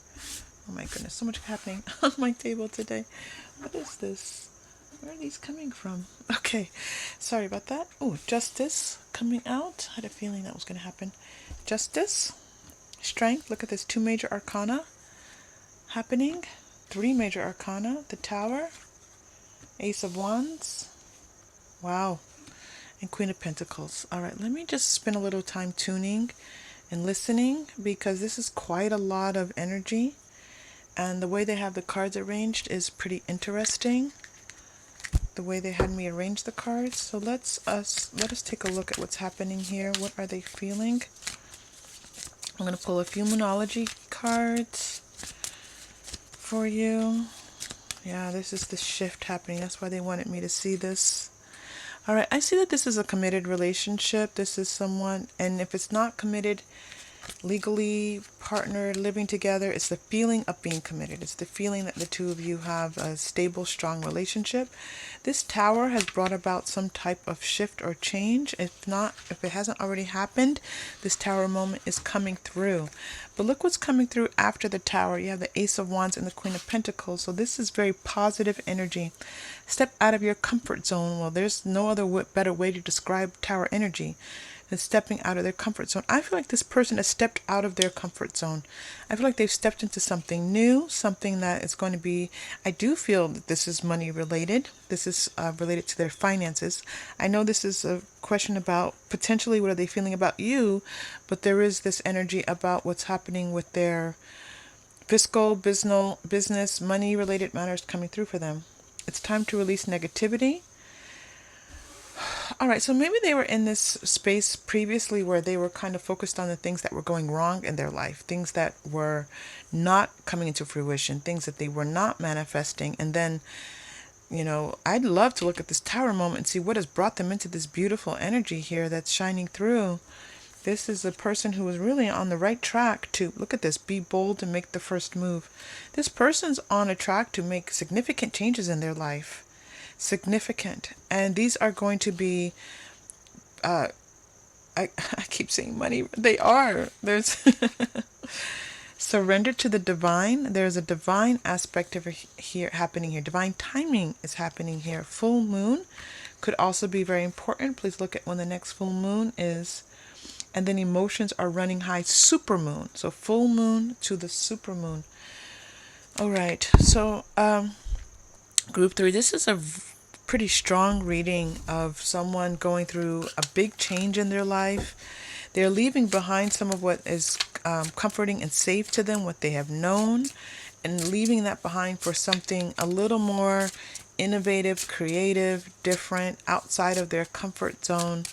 A: Oh my goodness, so much happening on my table today. What is this? Where are these coming from? Okay, sorry about that. Oh, Justice coming out. I had a feeling that was going to happen. Justice, Strength. Look at this, 2 major arcana happening. 3 major arcana. The Tower, Ace of Wands. Wow. And Queen of Pentacles. All right, let me just spend a little time tuning and listening, because this is quite a lot of energy, and the way they have the cards arranged is pretty interesting, the way they had me arrange the cards. So let us take a look at what's happening here. What are they feeling? I'm going to pull a few Moonology cards for you. Yeah, this is the shift happening. That's why they wanted me to see this. All right, I see that this is a committed relationship. This is someone, and if it's not committed, legally partnered, living together, it's the feeling of being committed. It's the feeling that the two of you have a stable, strong relationship. This Tower has brought about some type of shift or change. If it hasn't already happened, this Tower moment is coming through. But look what's coming through after the Tower. You have the Ace of Wands and the Queen of Pentacles. So this is very positive energy. Step out of your comfort zone. Well, there's no other better way to describe Tower energy than stepping out of their comfort zone. I feel like this person has stepped out of their comfort zone. I feel like they've stepped into something new, something that is going to be, I do feel that this is money related. This is related to their finances. I know this is a question about potentially what are they feeling about you, but there is this energy about what's happening with their fiscal, business, money related matters coming through for them. It's time to release negativity. All right, so maybe they were in this space previously where they were kind of focused on the things that were going wrong in their life, things that were not coming into fruition, things that they were not manifesting. And then, I'd love to look at this Tower moment and see what has brought them into this beautiful energy here that's shining through. This is a person who is really on the right track to, look at this, be bold and make the first move. This person's on a track to make significant changes in their life. Significant. And these are going to be, I keep saying money. They are. There's surrender to the divine. There's a divine aspect of here happening here. Divine timing is happening here. Full moon could also be very important. Please look at when the next full moon is. And then emotions are running high. Super moon. So full moon to the super moon. All right. So group 3. This is a pretty strong reading of someone going through a big change in their life. They're leaving behind some of what is comforting and safe to them, what they have known, and leaving that behind for something a little more innovative, creative, different, outside of their comfort zone.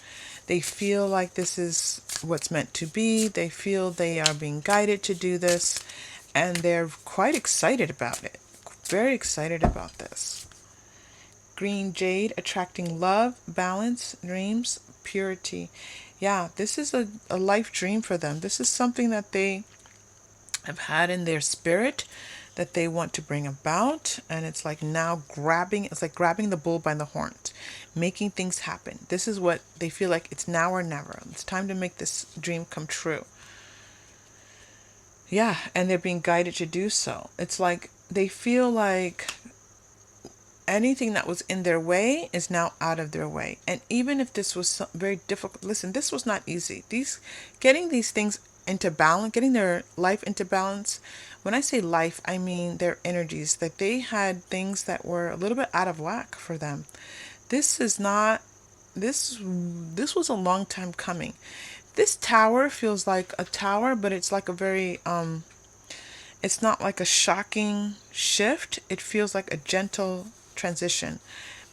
A: They feel like this is what's meant to be. They feel they are being guided to do this, and they're quite excited about it. Very excited about this. Green jade, attracting love, balance, dreams, purity. Yeah, this is a life dream for them. This is something that they have had in their spirit that they want to bring about. And it's like now it's like grabbing the bull by the horns, making things happen. This is what they feel like. It's now or never. It's time to make this dream come true. Yeah, and they're being guided to do so. It's like they feel like anything that was in their way is now out of their way. And even if this was very difficult, listen, this was not easy. Getting these things into balance, getting their life into balance. When I say life, I mean their energies, that they had things that were a little bit out of whack for them. This was a long time coming. This tower feels like a tower, but it's like a very, it's not like a shocking shift. It feels like a gentle transition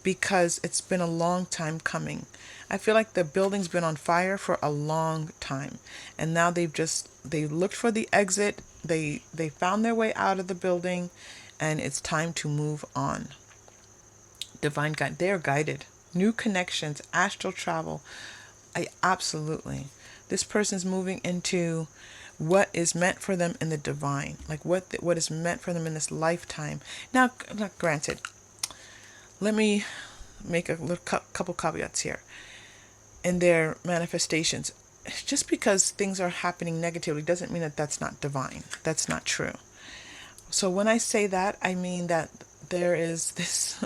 A: because it's been a long time coming. I feel like the building's been on fire for a long time, and now they looked for the exit. They found their way out of the building, and it's time to move on. Divine guide, they are guided. New connections, astral travel. Absolutely. This person's moving into what is meant for them in the divine, like what is meant for them in this lifetime. Now, granted, let me make a couple caveats here. In their manifestations, just because things are happening negatively doesn't mean that that's not divine. That's not true. So when I say that, I mean that there is this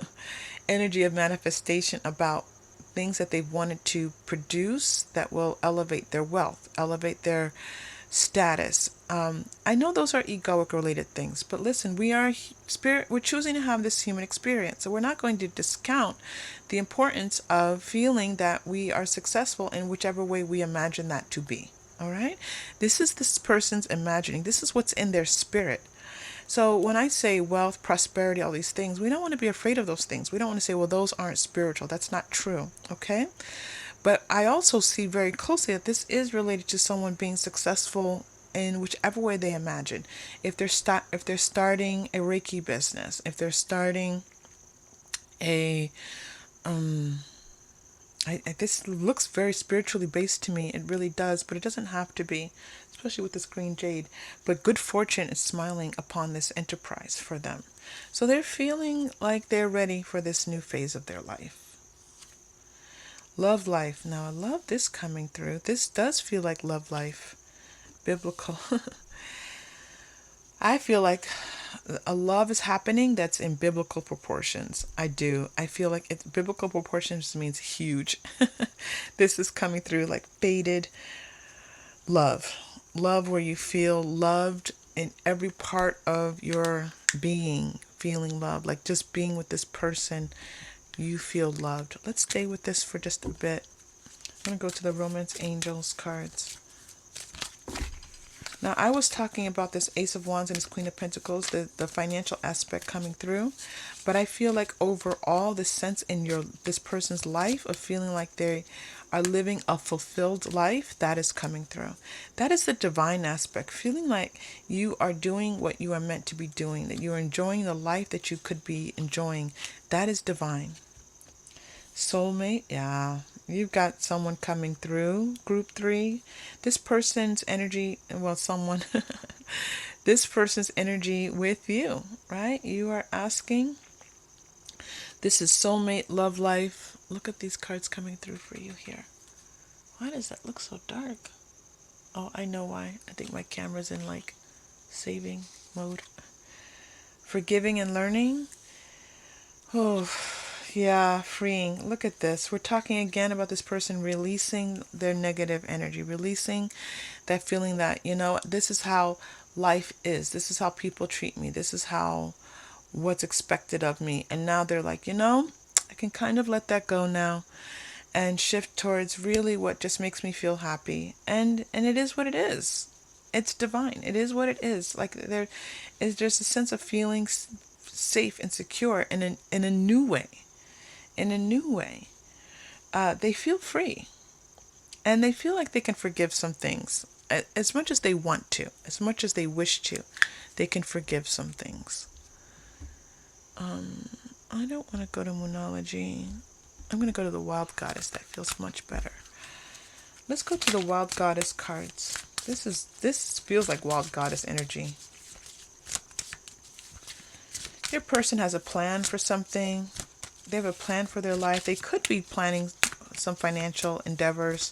A: energy of manifestation about things that they've wanted to produce that will elevate their wealth, elevate their status. I know those are egoic related things, but listen, we are spirit. We're choosing to have this human experience, so we're not going to discount the importance of feeling that we are successful in whichever way we imagine that to be. All right, this is this person's imagining. This is what's in their spirit. So when I say wealth, prosperity, all these things, we don't want to be afraid of those things. We don't want to say, well, those aren't spiritual. That's not true. Okay. But I also see very closely that this is related to someone being successful in whichever way they imagine. If they're starting a Reiki business, if they're starting a this looks very spiritually based to me. It really does, but it doesn't have to be, especially with this green jade. But good fortune is smiling upon this enterprise for them. So they're feeling like they're ready for this new phase of their life. Love life. Now, I love this coming through. This does feel like love life. Biblical. I feel like a love is happening that's in biblical proportions. I do. I feel like it's biblical proportions means huge. This is coming through like faded love. Love where you feel loved in every part of your being. Feeling love. Like just being with this person. You feel loved. Let's stay with this for just a bit. I'm going to go to the Romance Angels cards. Now, I was talking about this Ace of Wands and this Queen of Pentacles, the financial aspect coming through. But I feel like overall, the sense in this person's life of feeling like they are living a fulfilled life, that is coming through. That is the divine aspect. Feeling like you are doing what you are meant to be doing, that you are enjoying the life that you could be enjoying. That is divine. Soulmate, yeah. You've got someone coming through. Group 3. This person's energy, well, someone, this person's energy with you, right? You are asking. This is soulmate, love life. Look at these cards coming through for you here. Why does that look so dark? Oh, I know why. I think my camera's in like saving mode. Forgiving and learning. Oh, yeah, freeing. Look at this. We're talking again about this person releasing their negative energy, releasing that feeling that, this is how life is. This is how people treat me. This is how what's expected of me. And now they're like, I can kind of let that go now and shift towards really what just makes me feel happy. And it is what it is. It's divine. It is what it is. Like there's a sense of feeling safe and secure in a new way. In a new way. They feel free. And they feel like they can forgive some things. As much as they want to, as much as they wish to, they can forgive some things. I don't want to go to Moonology. I'm going to go to the Wild Goddess. That feels much better. Let's go to the Wild Goddess cards. This feels like Wild Goddess energy. Your person has a plan for something. They have a plan for their life. They could be planning some financial endeavors,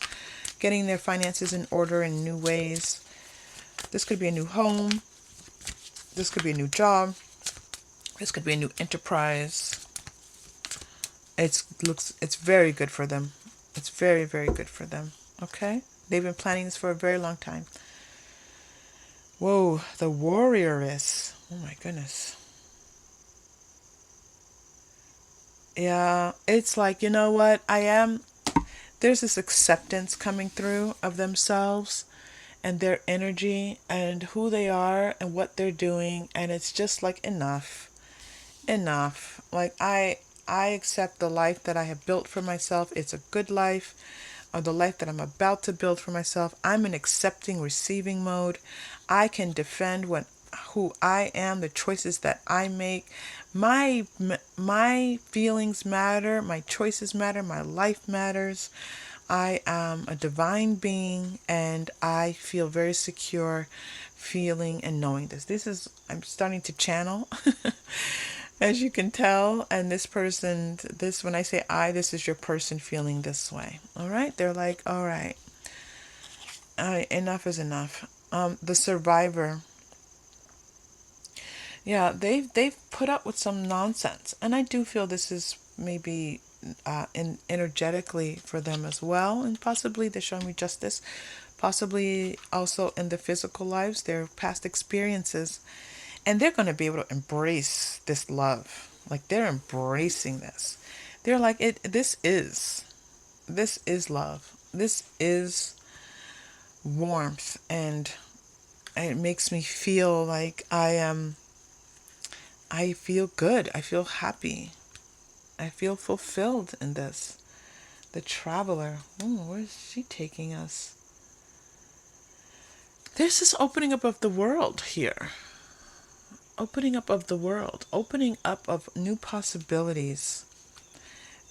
A: getting their finances in order in new ways. This could be a new home. This could be a new job. This could be a new enterprise. It's very good for them. It's very, very good for them. Okay? They've been planning this for a very long time. Whoa, the warrioress. Oh my goodness. Yeah, it's like, you know what? There's this acceptance coming through of themselves and their energy and who they are and what they're doing. And it's just like enough. Like I accept the life that I have built for myself. It's a good life, or the life that I'm about to build for myself. I'm in accepting, receiving mode. I can defend who I am, the choices that I make. My feelings matter, my choices matter, my life matters. I am a divine being, and I feel very secure feeling and knowing this. I'm starting to channel. As you can tell, and when I say this is your person feeling this way. All right? They're like, all right, enough is enough. The survivor. Yeah, they've put up with some nonsense, and I do feel this is maybe energetically for them as well, and possibly they're showing me justice, possibly also in their physical lives, their past experiences. And they're going to be able to embrace this love. Like they're embracing this. They're like, this is love. This is warmth. And it makes me feel like I feel good. I feel happy. I feel fulfilled in this. The traveler. Where is she taking us? There's this opening up of the world here. Opening up of the world, opening up of new possibilities,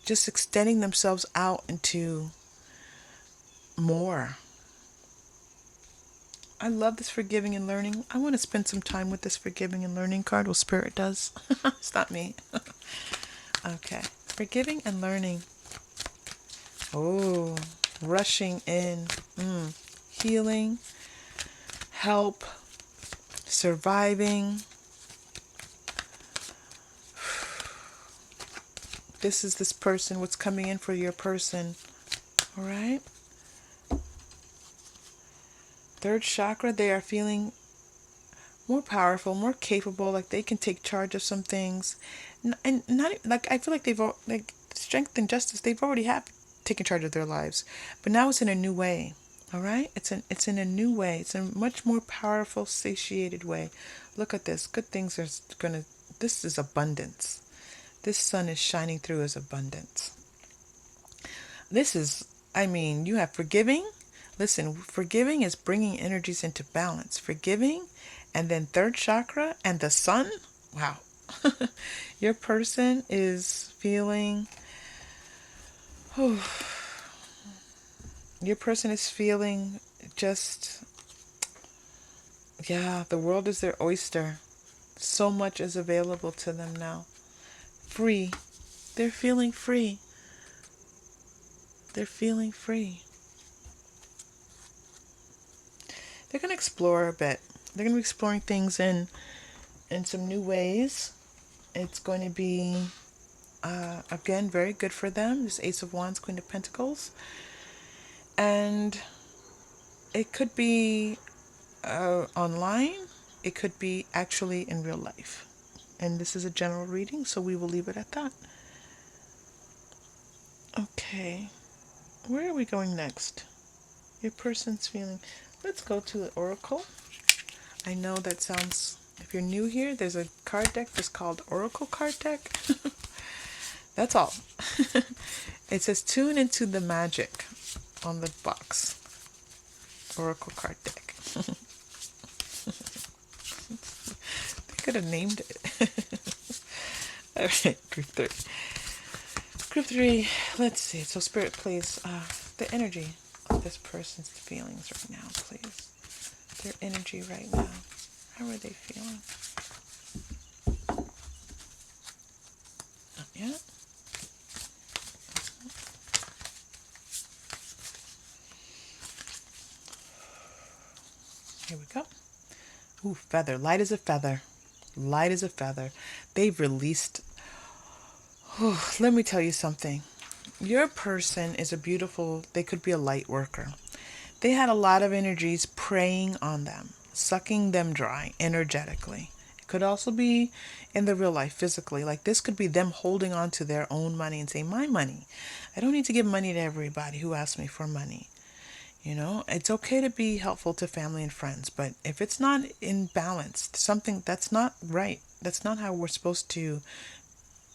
A: just extending themselves out into more. I love this forgiving and learning. I want to spend some time with this forgiving and learning card. Well, Spirit does. It's not me. Okay. Forgiving and learning. Oh, rushing in. Healing. Help. Surviving. This is this person, what's coming in for your person. All right? Third chakra, they are feeling more powerful, more capable, like they can take charge of some things. And not like I feel like like strength and justice, they've already taken charge of their lives. But now it's in a new way. All right? It's in a new way. It's a much more powerful, satiated way. Look at this. Good things are this is abundance. This sun is shining through as abundance. You have forgiving. Listen, forgiving is bringing energies into balance. Forgiving, and then third chakra and the sun. Wow. Your person is feeling Your person is feeling just, yeah, the world is their oyster. So much is available to them now. Free. They're feeling free. They're feeling free. They're going to explore a bit. They're going to be exploring things in some new ways. It's going to be, again, very good for them. This Ace of Wands, Queen of Pentacles. And it could be online. It could be actually in real life. And this is a general reading, so we will leave it at that. Okay. Where are we going next? Your person's feeling. Let's go to the Oracle. I know that sounds, if you're new here, there's a card deck that's called Oracle card deck. That's all. It says tune into the magic on the box. Oracle card deck. They could have named it. All right, group 3. Group 3, let's see. So Spirit, please, the energy of this person's feelings right now, please. Their energy right now. How are they feeling? Not yet. Here we go. Ooh, feather. Light as a feather. Light as a feather. They've released. Let me tell you something. Your person is a beautiful, they could be a light worker. They had a lot of energies preying on them, sucking them dry energetically. It could also be in the real life, physically. Like this could be them holding on to their own money and saying, my money. I don't need to give money to everybody who asks me for money. You know, it's okay to be helpful to family and friends, but if it's not in balance, something that's not right. That's not how we're supposed to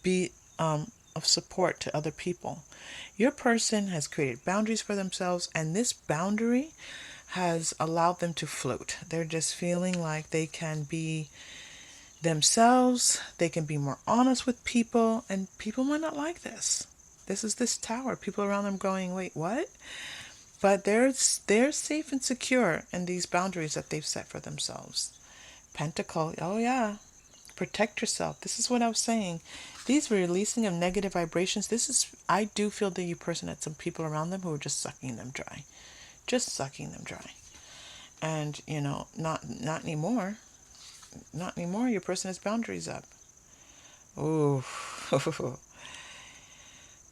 A: be of support to other people. Your person has created boundaries for themselves, and this boundary has allowed them to float. They're just feeling like they can be themselves, they can be more honest with people, and people might not like this. This is this tower. People around them going, wait, what? But they're safe and secure in these boundaries that they've set for themselves. Pentacle, oh yeah. Protect yourself. This is what I was saying. These releasing of negative vibrations, I do feel that you person had some people around them who are just sucking them dry. Just sucking them dry. And, you know, not anymore. Not anymore. Your person has boundaries up. Ooh.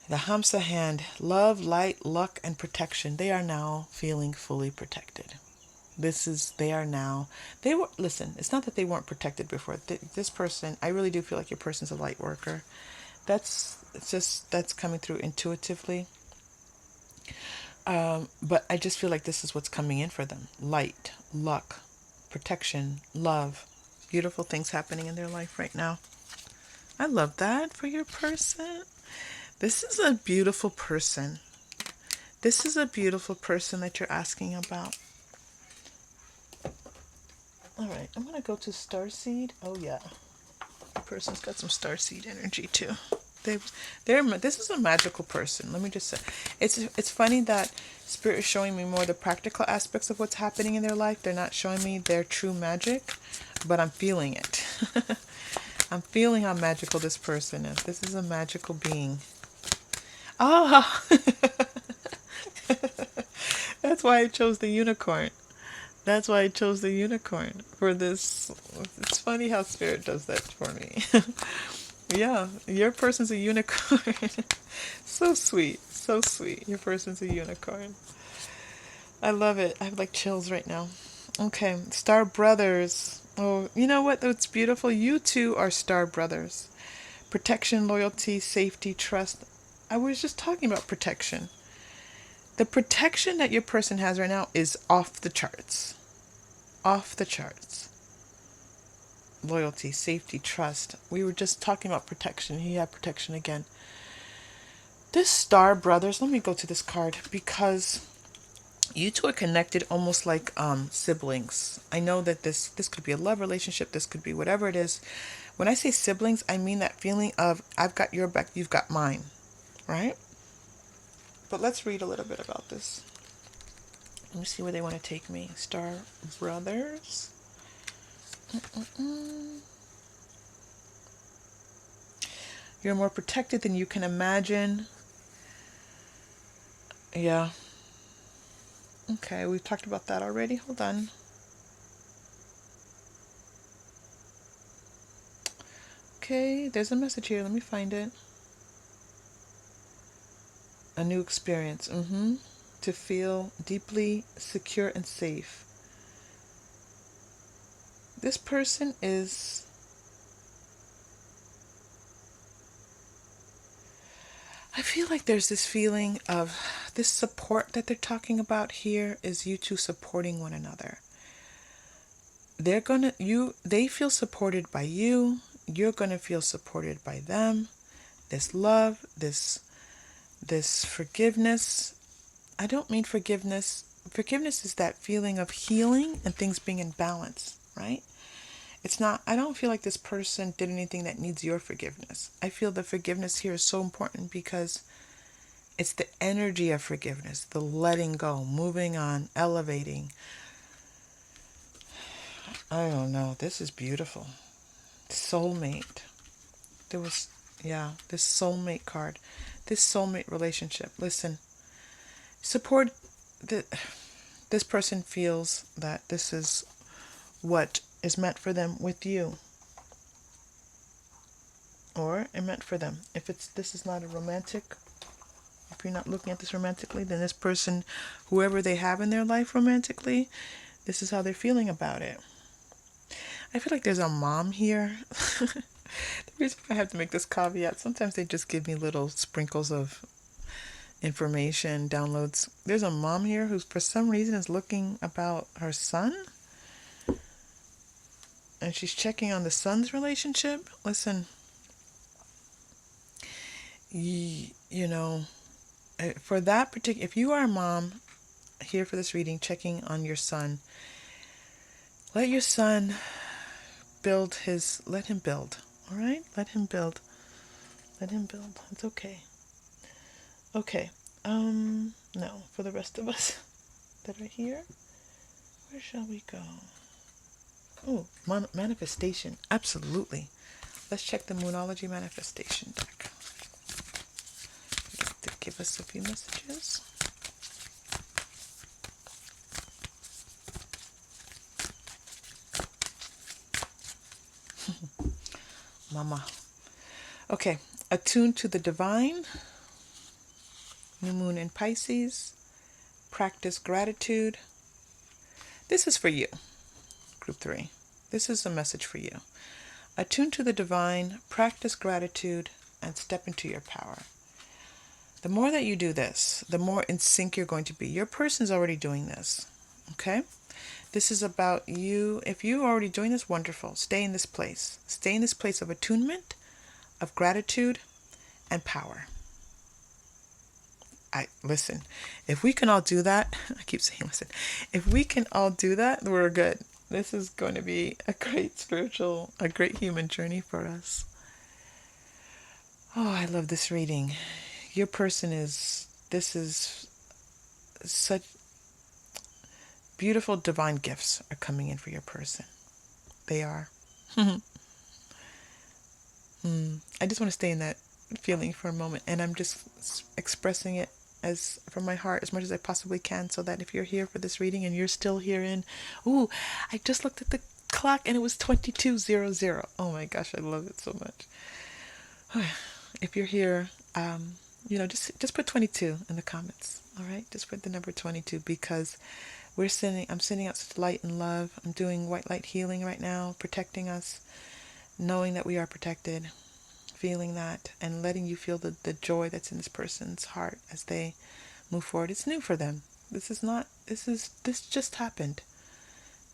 A: The Hamsa hand, love, light, luck, and protection. They are now feeling fully protected. Listen, it's not that they weren't protected before. This person, I really do feel like your person's a light worker. That's coming through intuitively. But I just feel like this is what's coming in for them. Light, luck, protection, love. Beautiful things happening in their life right now. I love that for your person. This is a beautiful person. This is a beautiful person that you're asking about. All right, I'm going to go to Starseed. Oh, yeah. The person's got some Starseed energy, too. This is a magical person. Let me just say. It's funny that Spirit is showing me more the practical aspects of what's happening in their life. They're not showing me their true magic, but I'm feeling it. I'm feeling how magical this person is. This is a magical being. Oh! That's why I chose the unicorn. That's why I chose the unicorn for this. It's funny how Spirit does that for me. Yeah, your person's a unicorn. So sweet. So sweet. Your person's a unicorn. I love it. I have like chills right now. Okay, Star Brothers. Oh, you know what? That's beautiful. You two are Star Brothers. Protection, loyalty, safety, trust. I was just talking about protection. The protection that your person has right now is off the charts. Off the charts. Loyalty, safety, trust. We were just talking about protection. He had protection again. This Star Brothers, let me go to this card because you two are connected almost like siblings. I know that this could be a love relationship. This could be whatever it is. When I say siblings, I mean that feeling of I've got your back, you've got mine. Right? But let's read a little bit about this. Let me see where they want to take me. Star Brothers. You're more protected than you can imagine. Yeah. Okay, we've talked about that already. Hold on. Okay, there's a message here. Let me find it. A new experience. To feel deeply secure and safe. This person is... I feel like there's this feeling of this support that they're talking about here is you two supporting one another. They feel supported by you. You're gonna feel supported by them. This love, this forgiveness. I don't mean forgiveness. Forgiveness is that feeling of healing and things being in balance, right? It's not, I don't feel like this person did anything that needs your forgiveness. I feel the forgiveness here is so important because it's the energy of forgiveness, the letting go, moving on, elevating. I don't know. This is beautiful. Soulmate. This soulmate card. This soulmate relationship. Listen, support this person feels that this is what is meant for them with you. Or it meant for them. If this is not a romantic, if you're not looking at this romantically, then this person, whoever they have in their life romantically, this is how they're feeling about it. I feel like there's a mom here. The reason I have to make this caveat, sometimes they just give me little sprinkles of information, downloads. There's a mom here who for some reason is looking about her son. And she's checking on the son's relationship. Listen, you know, for that particular, if you are a mom here for this reading, checking on your son, let your son let him build. All right? Let him build. It's okay. Okay. No, for the rest of us that are here, where shall we go? Oh, manifestation. Absolutely. Let's check the Moonology manifestation deck. To give us a few messages. Mama. Okay. Attuned to the divine. New moon in Pisces. Practice gratitude. This is for you. Group 3. This is a message for you. Attune to the divine, practice gratitude, and step into your power. The more that you do this, the more in sync you're going to be. Your person's already doing this. Okay? This is about you. If you're already doing this, wonderful. Stay in this place. Stay in this place of attunement, of gratitude, and power. Listen, if we can all do that, I keep saying listen, if we can all do that, we're good. This is going to be a great human journey for us. Oh, I love this reading. Your person this is such beautiful divine gifts are coming in for your person. They are. I just want to stay in that feeling for a moment, and I'm just expressing it as from my heart as much as I possibly can, so that if you're here for this reading and you're still here I just looked at the clock and it was 22:00. Oh my gosh, I love it so much. If you're here, just put 22 in the comments. All right, just put the number 22 because I'm sending out such light and love. I'm doing white light healing right now, protecting us, knowing that we are protected. Feeling that and letting you feel the joy that's in this person's heart as they move forward. It's new for them. This just happened.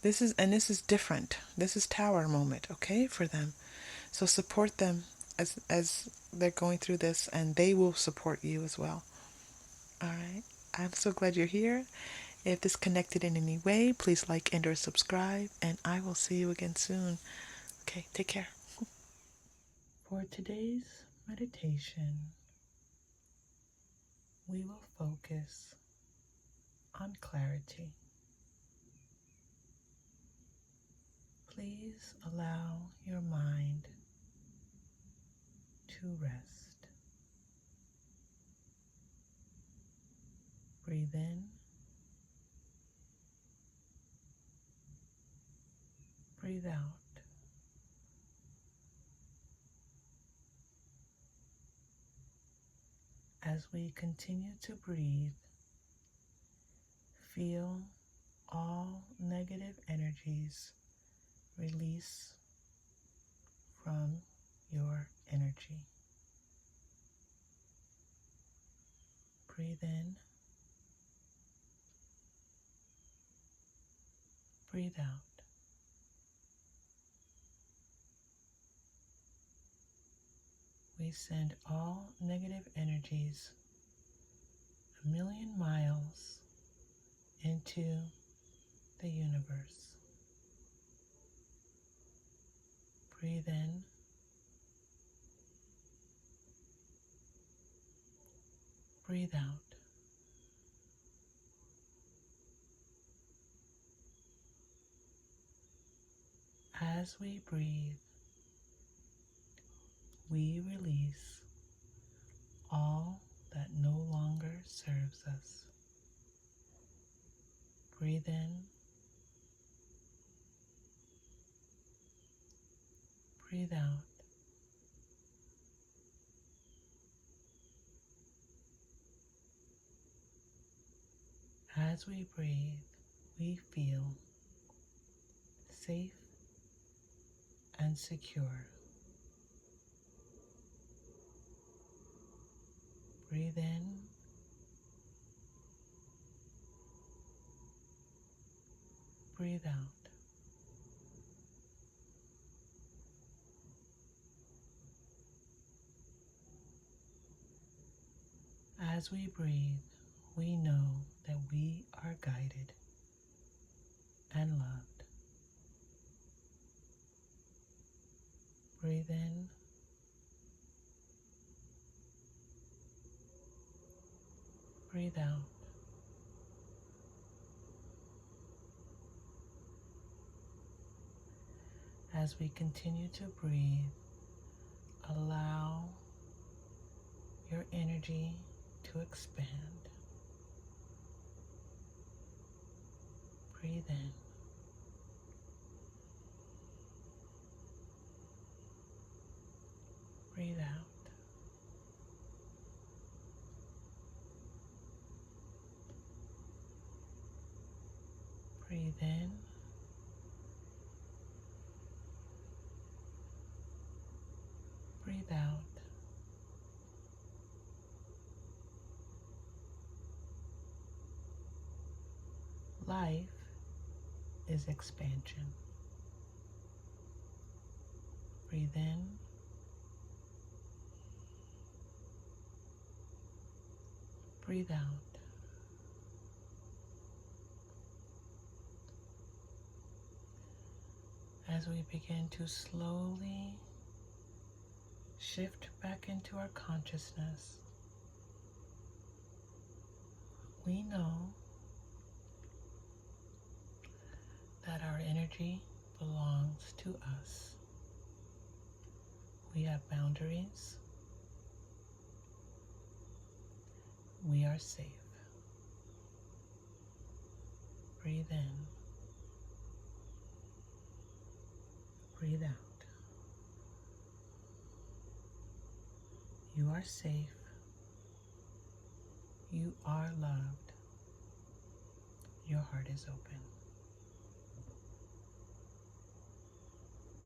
A: This is different. This is tower moment, okay, for them. So support them as they're going through this, and they will support you as well. All right. I'm so glad you're here. If this connected in any way, please like and or subscribe, and I will see you again soon. Okay, take care. For today's meditation, we will focus on clarity. Please allow your mind to rest. Breathe in, breathe out. As we continue to breathe, feel all negative energies release from your energy. Breathe in, breathe out. We send all negative energies 1,000,000 miles into the universe. Breathe in, breathe out. As we breathe, we release all that no longer serves us. Breathe in, breathe out. As we breathe, we feel safe and secure. Breathe in, breathe out. As we breathe, we know that we are guided and loved. Breathe in, breathe out. As we continue to breathe, allow your energy to expand. Breathe in. Breathe out. Breathe in. Breathe out. Life is expansion. Breathe in. Breathe out. As we begin to slowly shift back into our consciousness, we know that our energy belongs to us. We have boundaries. We are safe. Breathe in. Breathe out. You are safe. You are loved. Your heart is open.